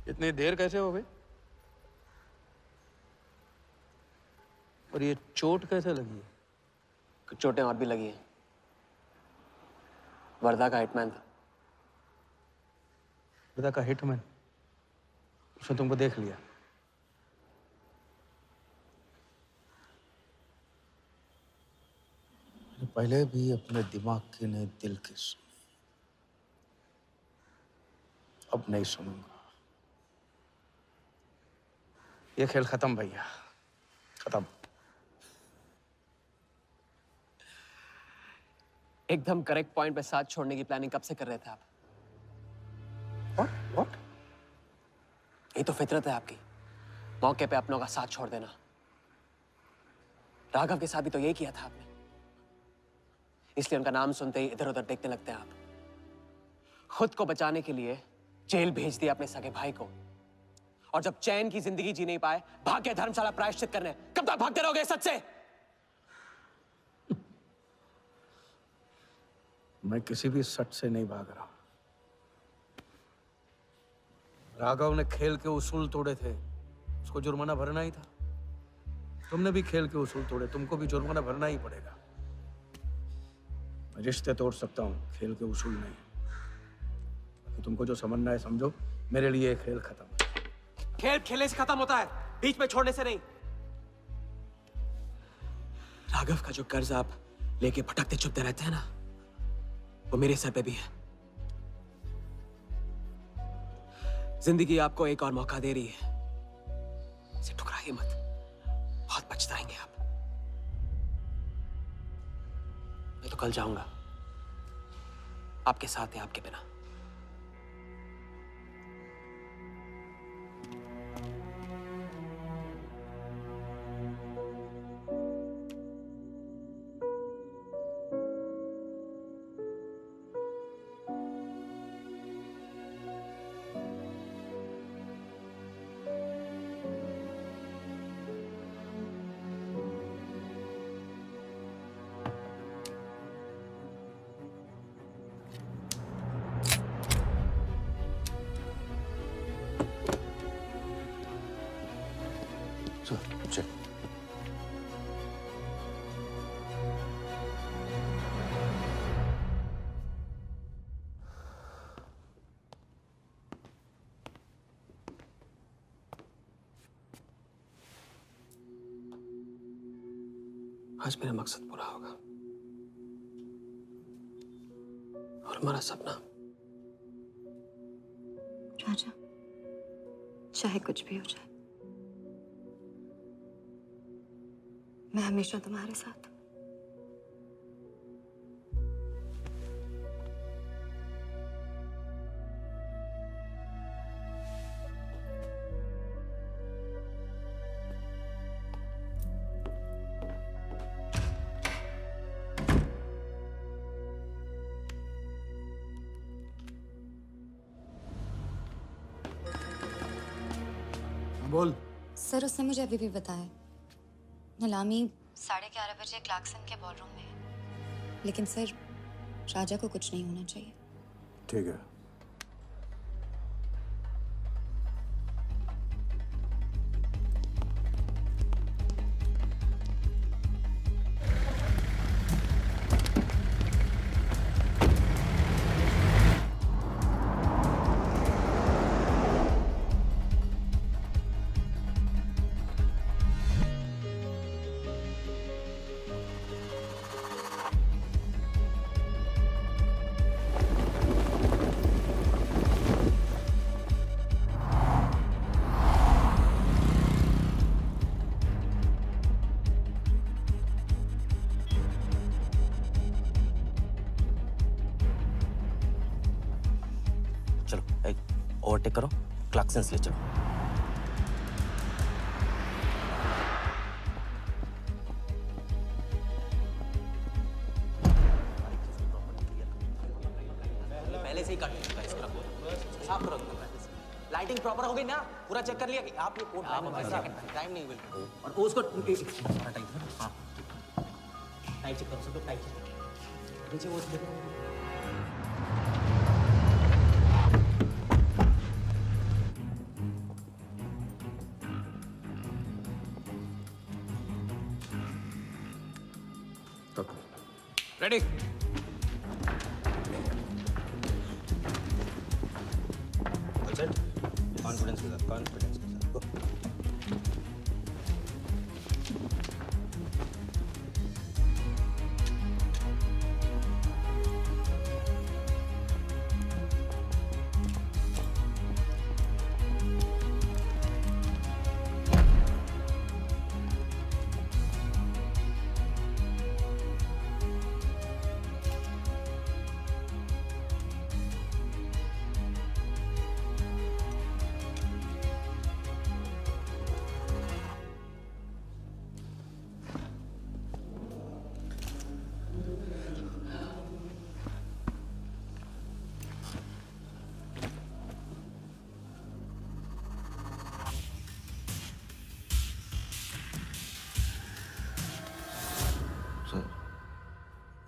इतनी देर कैसे हो गई? और ये चोट कैसे लगी है? कुछ चोटें और भी लगी हैं। वर्धा का हिटमैन था। वर्धा का हिटमैन? उसने तुमको देख लिया? पहले भी अपने दिमाग की नहीं, दिल की सुनी। अब नहीं सुनूंगा। ये खेल खत्म भैया, खत्म। एकदम करेक्ट पॉइंट पे साथ छोड़ने की प्लानिंग कब से कर रहे थे आप? What? ये तो फितरत है आपकी, मौके पे अपनों का साथ छोड़ देना। राघव के साथ भी तो यही किया था आपने, इसलिए उनका नाम सुनते ही इधर उधर देखने लगते हैं आप। खुद को बचाने के लिए जेल भेज दिया अपने सगे भाई को, और जब चैन की जिंदगी जी नहीं पाए भाग के धर्मशाला प्रायश्चित करने। कब तक भागते रहोगे सच से? मैं किसी भी सच से नहीं भाग रहा। राघव ने खेल के उसूल तोड़े थे, उसको जुर्माना भरना ही था। तुमने भी खेल के उसूल तोड़े, तुमको भी जुर्माना भरना ही पड़ेगा। मैं रिश्ते तोड़ सकता हूँ, खेल के उसूल नहीं। तो तुमको जो समझना है समझो, मेरे लिए ये खेल खत्म। खेल खेलने से खत्म होता है, बीच में छोड़ने से नहीं। राघव का जो कर्ज आप लेके भटकते चुपते रहते हैं ना, वो मेरे सर पे भी है। जिंदगी आपको एक और मौका दे रही है, इसे ठुकराइए मत, बहुत पछताएंगे आप। मैं तो कल जाऊंगा, आपके साथ है, आपके बिना। Sir check. आज मेरा मकसद पूरा होगा और हमारा सपना। राजा, चाहे कुछ भी हो जाए, मैं हमेशा तुम्हारे साथ हूं। बोल। सर, उसने मुझे अभी भी बताया नीलामी 11:30 बजे क्लार्कसन के बॉलरूम में है। लेकिन सर, राजा को कुछ नहीं होना चाहिए। ठीक है। ओवरटेक करो, क्लार्कसन ले चलो। पहले से ही कट चुका है इसका। साफ करो एकदम पहले से। लाइटिंग प्रॉपर हो गई ना? पूरा चेक कर लिया कि आप ये कोड टाइम नहीं बिल्कुल। और उसको सारा टाइम हाँ टाइम चेक करो, सब टाइम चेक नीचे वो देखो। रेडी? कॉन्फिडेंस के साथ, कॉन्फिडेंस के साथ।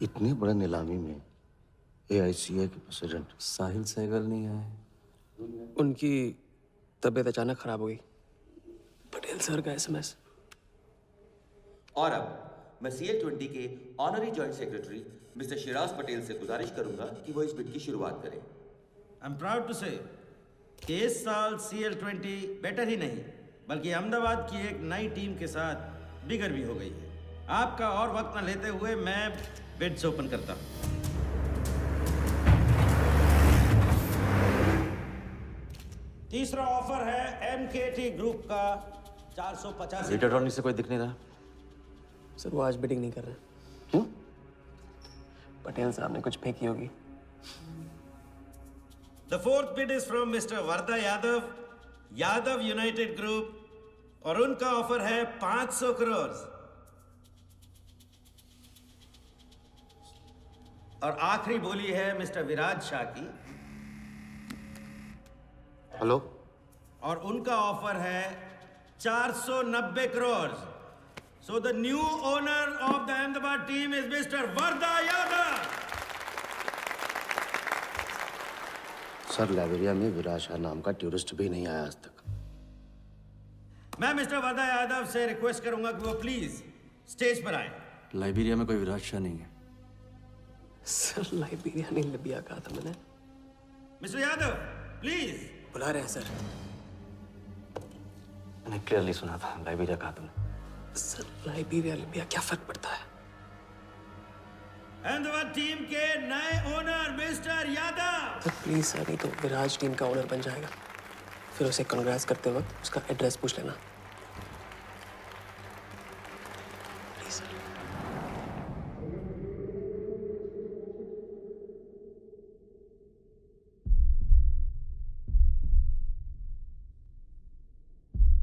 इतनी बड़े नीलामी में AICA के प्रेसिडेंट साहिल सहगल नहीं आए। उनकी तबीयत अचानक खराब हो गई। पटेल सर का SMS। और अब मैं CL20 के honorary joint secretary mister Shiraz Patel से गुजारिश करूंगा कि वो इस बिड की शुरुआत करें। आई एम प्राउड टू से कि इस साल CL20 बेटर ही नहीं बल्कि अहमदाबाद की एक नई टीम के साथ बिगर भी हो गई है। आपका और वक्त न लेते हुए मैं बिड्स ओपन करता हूं। तीसरा ऑफर है MKT ग्रुप का 450। रीटा टॉनी से कोई दिख नहीं रहा। सर, वो आज बिडिंग नहीं कर रहे। क्यों? पटेल साहब ने कुछ फेंकी होगी। The fourth bid is from Mr. Varda Yadav, Yadav United group, और उनका ऑफर है 500 करोड़। और आखिरी बोली है मिस्टर विराज शाह की। हेलो। और उनका ऑफर है 490 crore. So the new owner of the Ahmedabad team is mister Varda Yadav. Sir, Liberia में विराज शाह नाम का टूरिस्ट भी नहीं आया आज तक। मैं मिस्टर वर्दा यादव से रिक्वेस्ट करूंगा कि वो प्लीज स्टेज पर आए। लाइबेरिया में कोई विराट शाह नहीं है। सर लाइबेरिया नहीं लिबिया कहा था मैंने। Mister Yadav please. बुला रहे हैं सर। मैंने क्लियरली सुना था लाइबेरिया कहा तुमने। सर लाइबेरिया लिबिया क्या फर्क पड़ता है? अहमदाबाद टीम के नए owner mister Yadav. Sir please sir, नहीं तो विराज टीम का ओनर बन जाएगा। फिर उसे कांग्रेस करते वक्त उसका एड्रेस पूछ लेना। Please sir.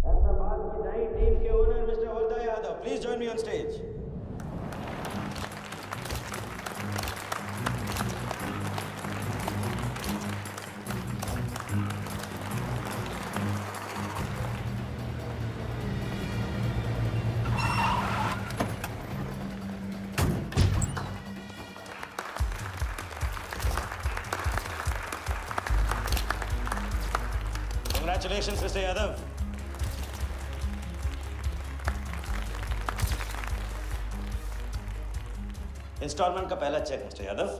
अहमदाबाद की नई टीम के owner mister Varda Yadav, please join me on stage. Congratulations, Mr. Yadav. Instalment का पहला चेक मिस्टर यादव।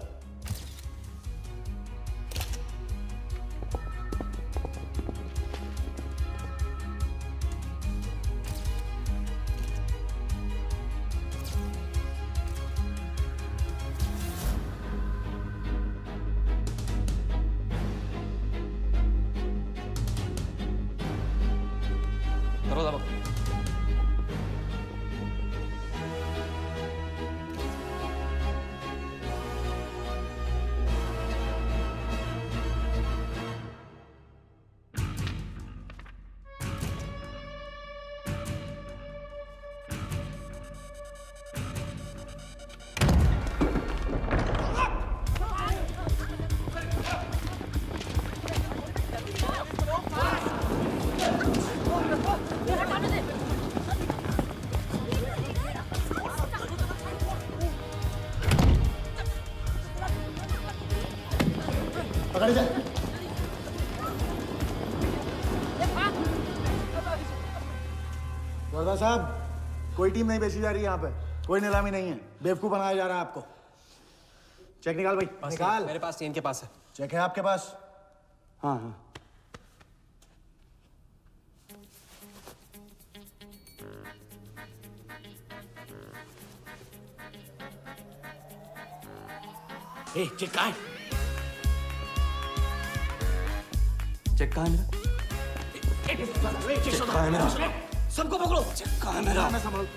करो दबा। पकड़ जा। वर्दा साहब, कोई टीम नहीं बेची जा रही यहाँ पे। कोई नीलामी नहीं है। बेवकूफ बनाया जा रहा है आपको। चेक निकाल भाई, निकाल। मेरे पास इनके पास है। चेक है आपके पास? हाँ हाँ। चेक कहाँ है? चेक कहाँ है मेरा? चेक कहाँ है मेरा? सबको पकड़ो। चेक कहाँ है मेरा? मैं संभाल।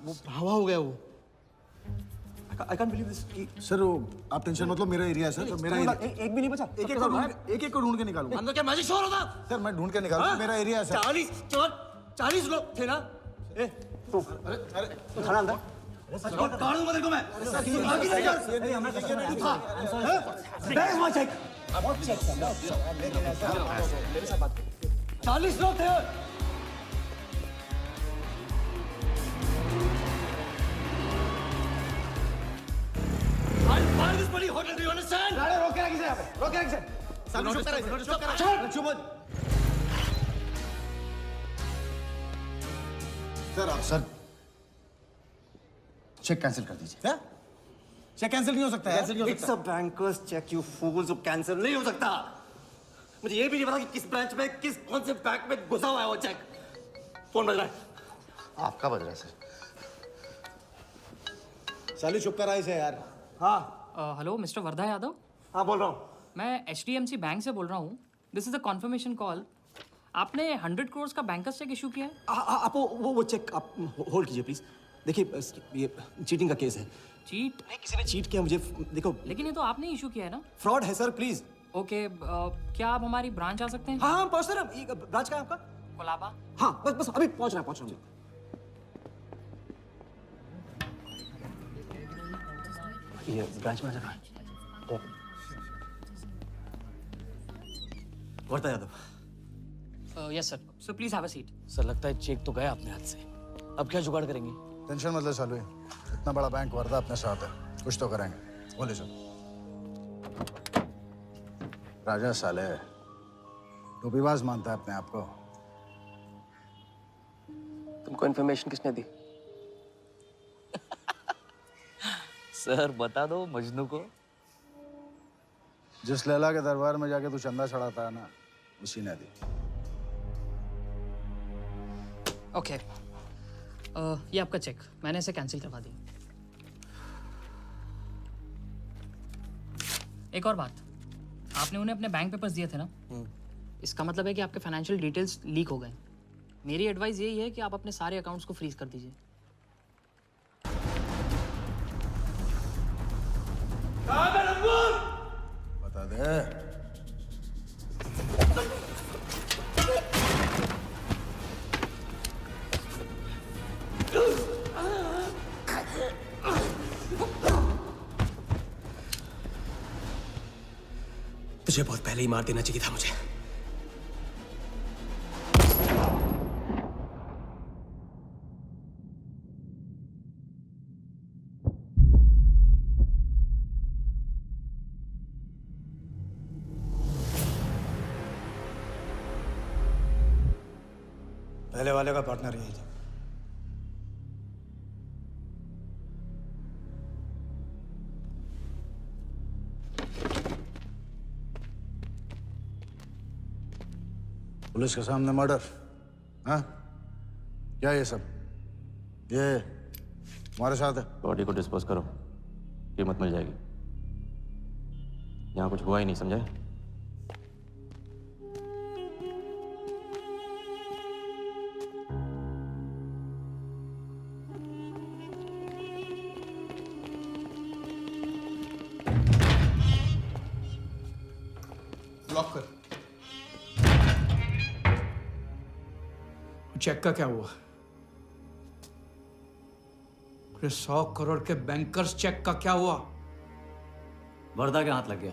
वो हवा हो गया वो। I can't believe this. Sir वो आप टेंशन मत लो, मेरा एरिया है सर। मेरा एरिया। एक भी नहीं बचा। एक को ढूंढ के निकालूंगा। अंदर क्या मैजिक शो हो रहा था? सर मैं ढूंढ के निकालूंगा। मेरा एरिया है सर। 40 लोग थे ना? अरे खाना अंदर। काट दूंगा तेरे को मैं। बैग वहाँ चेक। 40 लोग थे। Why this bloody hotel? Do you understand? रोक के रखिए यहाँ पे। रोक के रखिए। चुप करा। चुप। सर आप सर चेक कैंसिल कर दीजिए। क्या? चेक कैंसिल नहीं हो सकता है। It's a banker's check, you fools. Cancel नहीं हो सकता। मुझे ये भी नहीं पता कि किस ब्रांच में कौन से बैंक में घुसा हुआ है वो चेक। फोन बज रहा है। आपका बज रहा है सर। साली चुप कर इसे यार। हाँ। Hello mister Wardha Yadav. हाँ बोल रहा हूँ। मैं HDMC बैंक से बोल रहा हूँ। This is a confirmation call. आपने 100 करोड़ का बैंकर्स चेक इशू किया है? आप वो चेक आप होल्ड कीजिए प्लीज। देखिए ये चीटिंग का केस है। चीट? नहीं, किसी ने चीट किया मुझे। देखो, लेकिन ये तो आपने इशू किया है ना। फ्रॉड है सर, प्लीज। ओके, क्या आप हमारी ब्रांच आ सकते हैं? हाँ, पहुंच रहे हैं। ब्रांच का है आपका? कोलाबा। हाँ, बस अभी पहुंच रहा हूँ। ये ब्रांच में जगह है। Varta Yadav. Yes sir. So please have a seat. Sir लगता है चेक तो गया अपने हाथ से, अब क्या जुगाड़ करेंगे? टेंशन मत ले सालू, इतना बड़ा बैंक वर्दा अपने साथ है, कुछ तो करेंगे। बोले सर। राजा साले टोपीबाज मानता है अपने आप को। तुमको इन्फॉर्मेशन किसने दी? सर बता दो मजनू को। जिस लैला के दरबार में जाके तू चंदा चढ़ाता है ना, उसी ने दी। ओके, ये आपका चेक, मैंने इसे कैंसिल करवा दिया। एक और बात, आपने उन्हें अपने बैंक पेपर्स दिए थे ना, इसका मतलब है कि आपके फाइनेंशियल डिटेल्स लीक हो गए। मेरी एडवाइस यही है कि आप अपने सारे अकाउंट्स को फ्रीज कर दीजिए। बता दे। तुझे बहुत पहले ही मार देना चाहिए था मुझे। पहले वाले का पार्टनर यही था। पुलिस के सामने मर्डर? हाँ, क्या ये सब? ये हमारे साथ है। बॉडी को डिस्पोज करो, कीमत मिल जाएगी। यहाँ कुछ हुआ ही नहीं, समझे? लॉक कर। चेक का क्या हुआ? 100 करोड़ के बैंकर्स चेक का क्या हुआ? वर्दा के हाथ लग गया।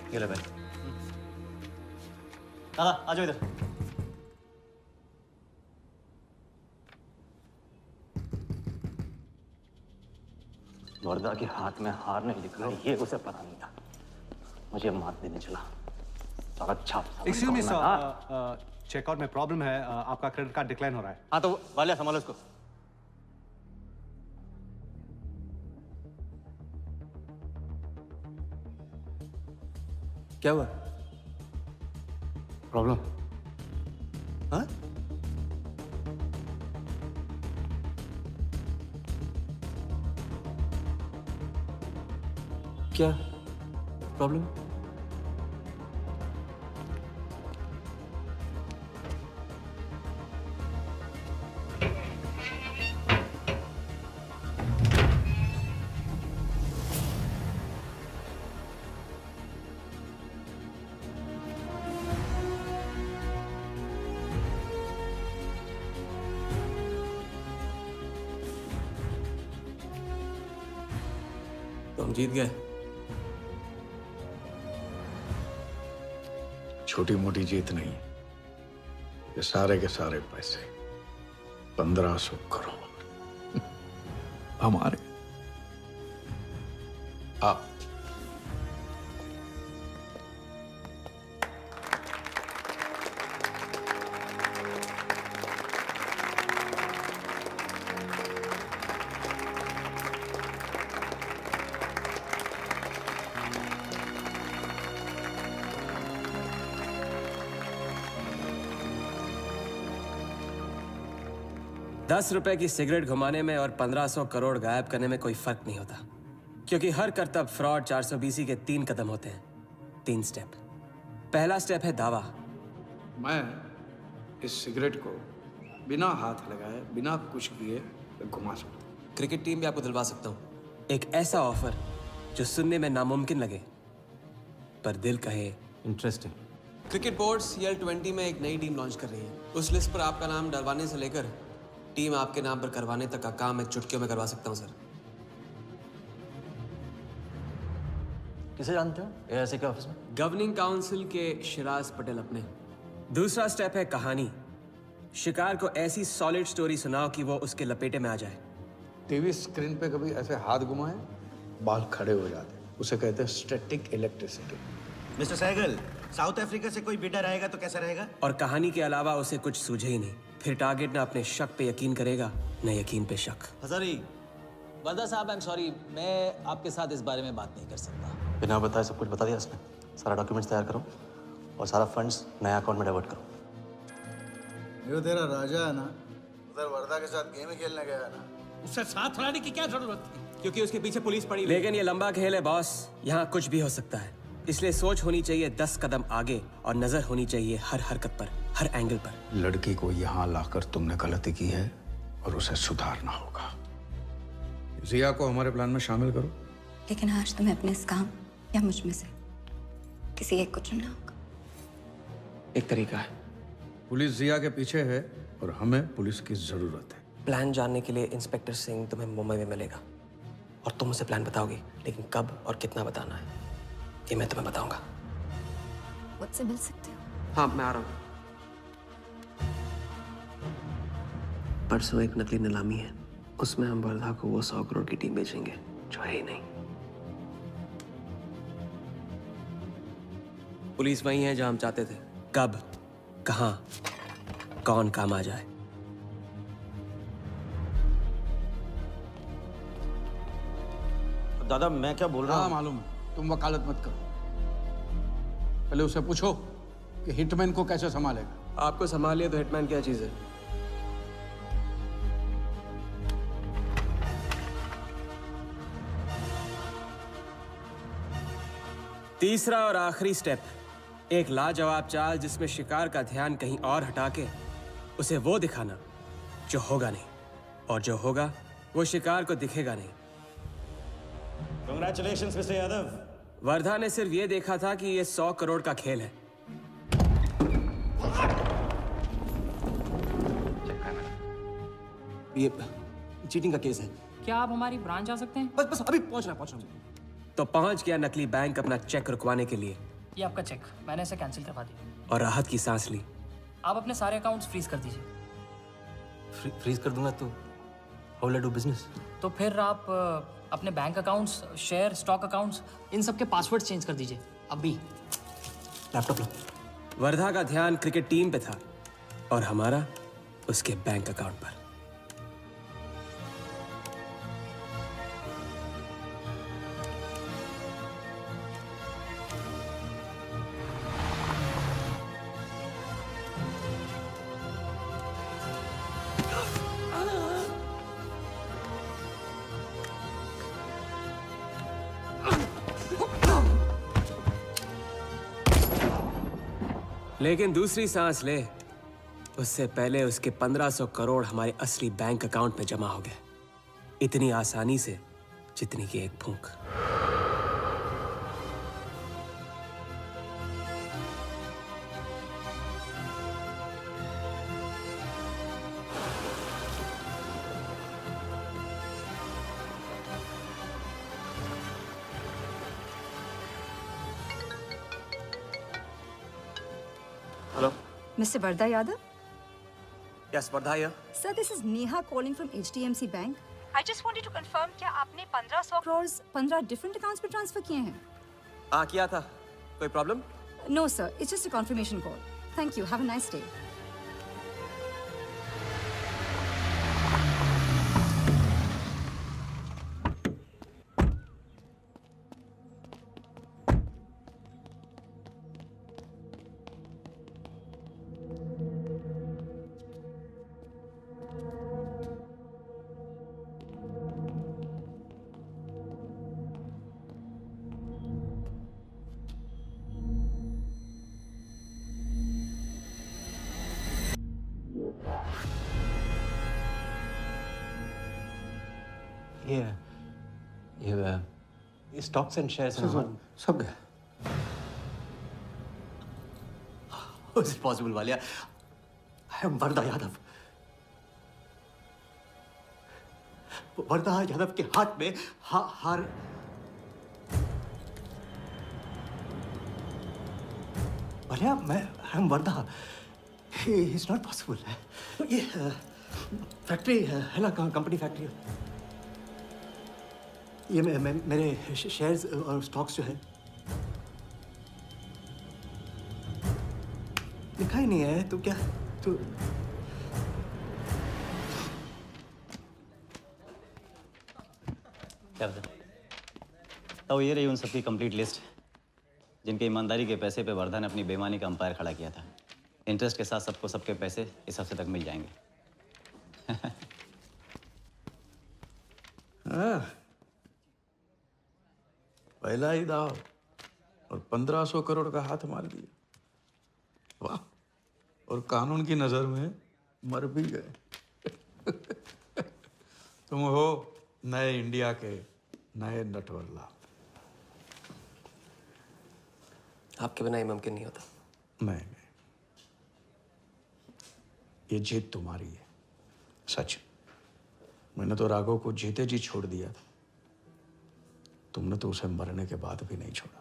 ये ले भाई। दादा आ जाओ इधर। वर्दा के हाथ में हार नहीं दिखा, ये उसे पता नहीं था। मुझे मार देने चला। अच्छा। एक्सक्यूज मी सर, चेकआउट में प्रॉब्लम है, आपका क्रेडिट कार्ड डिक्लाइन हो रहा है। हाँ तो वाले संभालो इसको। क्या हुआ? प्रॉब्लम? हाँ? क्या प्रॉब्लम? तो हम जीत गए। छोटी मोटी जीत नहीं, ये सारे के सारे पैसे 1500 करोड़ हमारे। आप ₹10 की सिगरेट घुमाने में और 1500 करोड़ गायब करने में कोई फर्क नहीं होता, क्योंकि हर करतब फ्रॉड 420 के 3 कदम होते हैं, 3 स्टेप। पहला स्टेप है दावा। मैं इस सिगरेट को बिना हाथ लगाए, बिना कुछ किए घुमा सकता हूँ। क्रिकेट टीम भी आपको दिलवा सकता हूँ, एक ऐसा ऑफर जो सुनने में नामुमकिन लगे पर दिल कहे इंटरेस्टिंग। क्रिकेट बोर्ड CL20 में एक नई टीम लॉन्च कर रही है। उस लिस्ट पर आपका नाम डलवाने से लेकर टीम आपके नाम पर करवाने तक का काम मैं चुटकियों में करवा सकता हूँ सर। किसे जानते हो AIC के ऑफिस में? गवर्निंग काउंसिल के शिराज पटेल अपने। दूसरा स्टेप है कहानी। शिकार को ऐसी सॉलिड स्टोरी सुनाओ कि वो उसके लपेटे में आ जाए। टीवी स्क्रीन पे कभी ऐसे हाथ घुमाए, बाल खड़े हो जाते, उसे कहते हैं static electricity. Mister Sehgal, South Africa से कोई बिडर आएगा तो कैसा रहेगा? और कहानी के अलावा उसे कुछ सूझे ही नहीं, फिर टारगेट ना अपने शक पे यकीन करेगा, न यकीन पे शक। हजारी, वर्दा साहब, आई एम सॉरी, मैं आपके साथ इस बारे में बात नहीं कर सकता। बिना बताए सब कुछ बता दिया उसने। सारा डॉक्यूमेंट्स तैयार करो और सारा फंड्स नया अकाउंट में डाइवर्ट करो। जो तेरा राजा है ना, उधर वर्दा के साथ गेम ही खेलने गया है ना। उससे साथ लाने की क्या जरूरत थी? क्योंकि उसके पीछे पुलिस पड़ी हुई है। लेकिन ये लंबा खेल है बॉस, यहाँ कुछ भी हो सकता है। इसलिए सोच होनी चाहिए 10 कदम आगे और नजर होनी चाहिए हर हरकत पर, हर एंगल पर। लड़की को यहाँ लाकर तुमने गलती की है और उसे सुधारना होगा। जिया को हमारे प्लान में शामिल करो। लेकिन आज तुम्हें अपने इस काम या मुझ में से किसी एक को चुनना होगा। एक तरीका है। पुलिस जिया के पीछे है और हमें पुलिस की जरूरत है। प्लान जानने के लिए इंस्पेक्टर सिंह तुम्हें मुंबई में मिलेगा और तुम उसे प्लान बताओगी, लेकिन कब और कितना बताना है ये मैं तुम्हें बताऊंगा। मुझसे मिल सकते हो? हाँ, मैं आ रहा हूँ। परसों एक नकली नीलामी है, उसमें हम वर्धा को वो 100 करोड़ की टीम बेचेंगे जो है ही नहीं। पुलिस वही है जहां हम चाहते थे। कब, कहां, कौन काम आ जाए। दादा, मैं क्या बोल रहा हूँ? मालूम है, तुम वकालत मत करो। पहले उसे पूछो कि हिटमैन को कैसे संभालेगा। आपको संभाल लिया तो हिटमैन क्या चीज है? तीसरा और आखिरी स्टेप, एक लाजवाब चाल जिसमें शिकार का ध्यान कहीं और हटा के उसे वो दिखाना जो होगा नहीं, और जो होगा वो शिकार को दिखेगा नहीं। Congratulations, mister Yadav. वर्धा ने सिर्फ ये देखा था कि ये 100 करोड़ का खेल है। ये चीटिंग का केस है। क्या आप हमारी ब्रांच आ सकते हैं? बस अभी पहुंच रहा तो पहुंच गया नकली बैंक अपना चेक रुकवाने के लिए। ये आपका चेक, मैंने इसे कैंसिल करवा दिया। और राहत की सांस ली। आप अपने सारे अकाउंट्स फ्रीज कर दीजिए। फ्रीज कर दूंगा तो how will I do business? तो फिर आप अपने bank accounts, share, stock accounts, इन सब के पासवर्ड चेंज कर दीजिए अभी। लैपटॉप लो। वर्धा का ध्यान क्रिकेट टीम पे था और हमारा उसके बैंक अकाउंट पर। लेकिन दूसरी सांस ले, उससे पहले उसके 1500 करोड़ हमारे असली बैंक अकाउंट में जमा हो गए, इतनी आसानी से जितनी कि एक फूंक। Hello. Mr. Varda Yadav? Yes, Varda here. Sir, this is Neha calling from HDMC Bank. I just wanted to confirm क्या आपने 1500 crores 15 different accounts पे ट्रांसफर किए हैं? किया था। कोई problem? No, sir. It's just a confirmation call. Thank you. Have a nice day. ये स्टॉक्स एंड शेयर्स सब गया। How is it possible, Walia? I am वरदा यादव। वरदा यादव के हाथ में हार। वालिया, मैं I am Varada. It's not possible। ये फैक्ट्री है ना, कंपनी फैक्ट्री। ये मेरे शेयर्स और स्टॉक्स जो है लिखा ही नहीं है। तो क्या तो क्या बता? तो ये रही उन सबकी कंप्लीट लिस्ट जिनके ईमानदारी के पैसे पे वर्धा ने अपनी बेईमानी का अंपायर खड़ा किया था। इंटरेस्ट के साथ सबको सबके पैसे इस हफ्ते तक मिल जाएंगे। पहला ही दाव और 1500 करोड़ का हाथ मार दिया। वाह, और कानून की नजर में मर भी गए। तुम हो नए इंडिया के नए नटवरलाल। आपके बिना ये मुमकिन नहीं होता। नहीं, ये जीत तुम्हारी है। सच, मैंने तो राघव को जीते जी छोड़ दिया था। तुमने तो उसे मरने के बाद भी नहीं छोड़ा।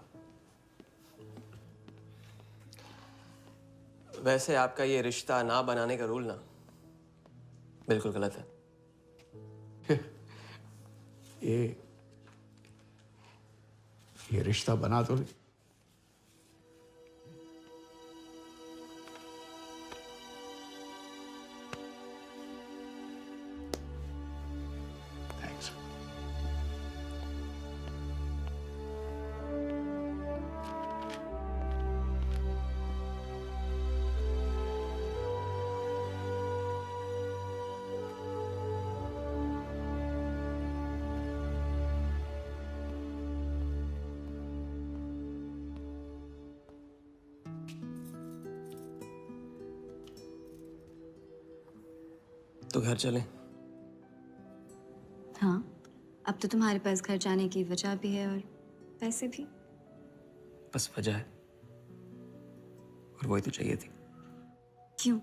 वैसे आपका ये रिश्ता ना बनाने का रूल ना बिल्कुल गलत है। ये रिश्ता बना तो थैंक्स। तो घर चलें? हाँ, अब तो तुम्हारे पास घर जाने की वजह भी है और पैसे भी। बस वजह है और वही तो चाहिए थी। क्यों?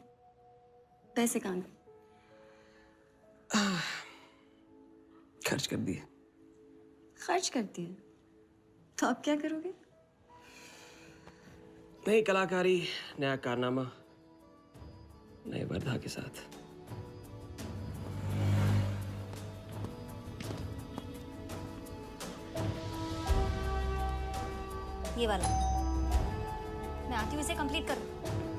पैसे कहाँ गए? खर्च कर दिए। खर्च कर दिए? तो अब क्या करोगे? नई कलाकारी, नया कारनामा, नए वर्धा के साथ। ये वाला मैं आती हूँ, इसे कंप्लीट करो।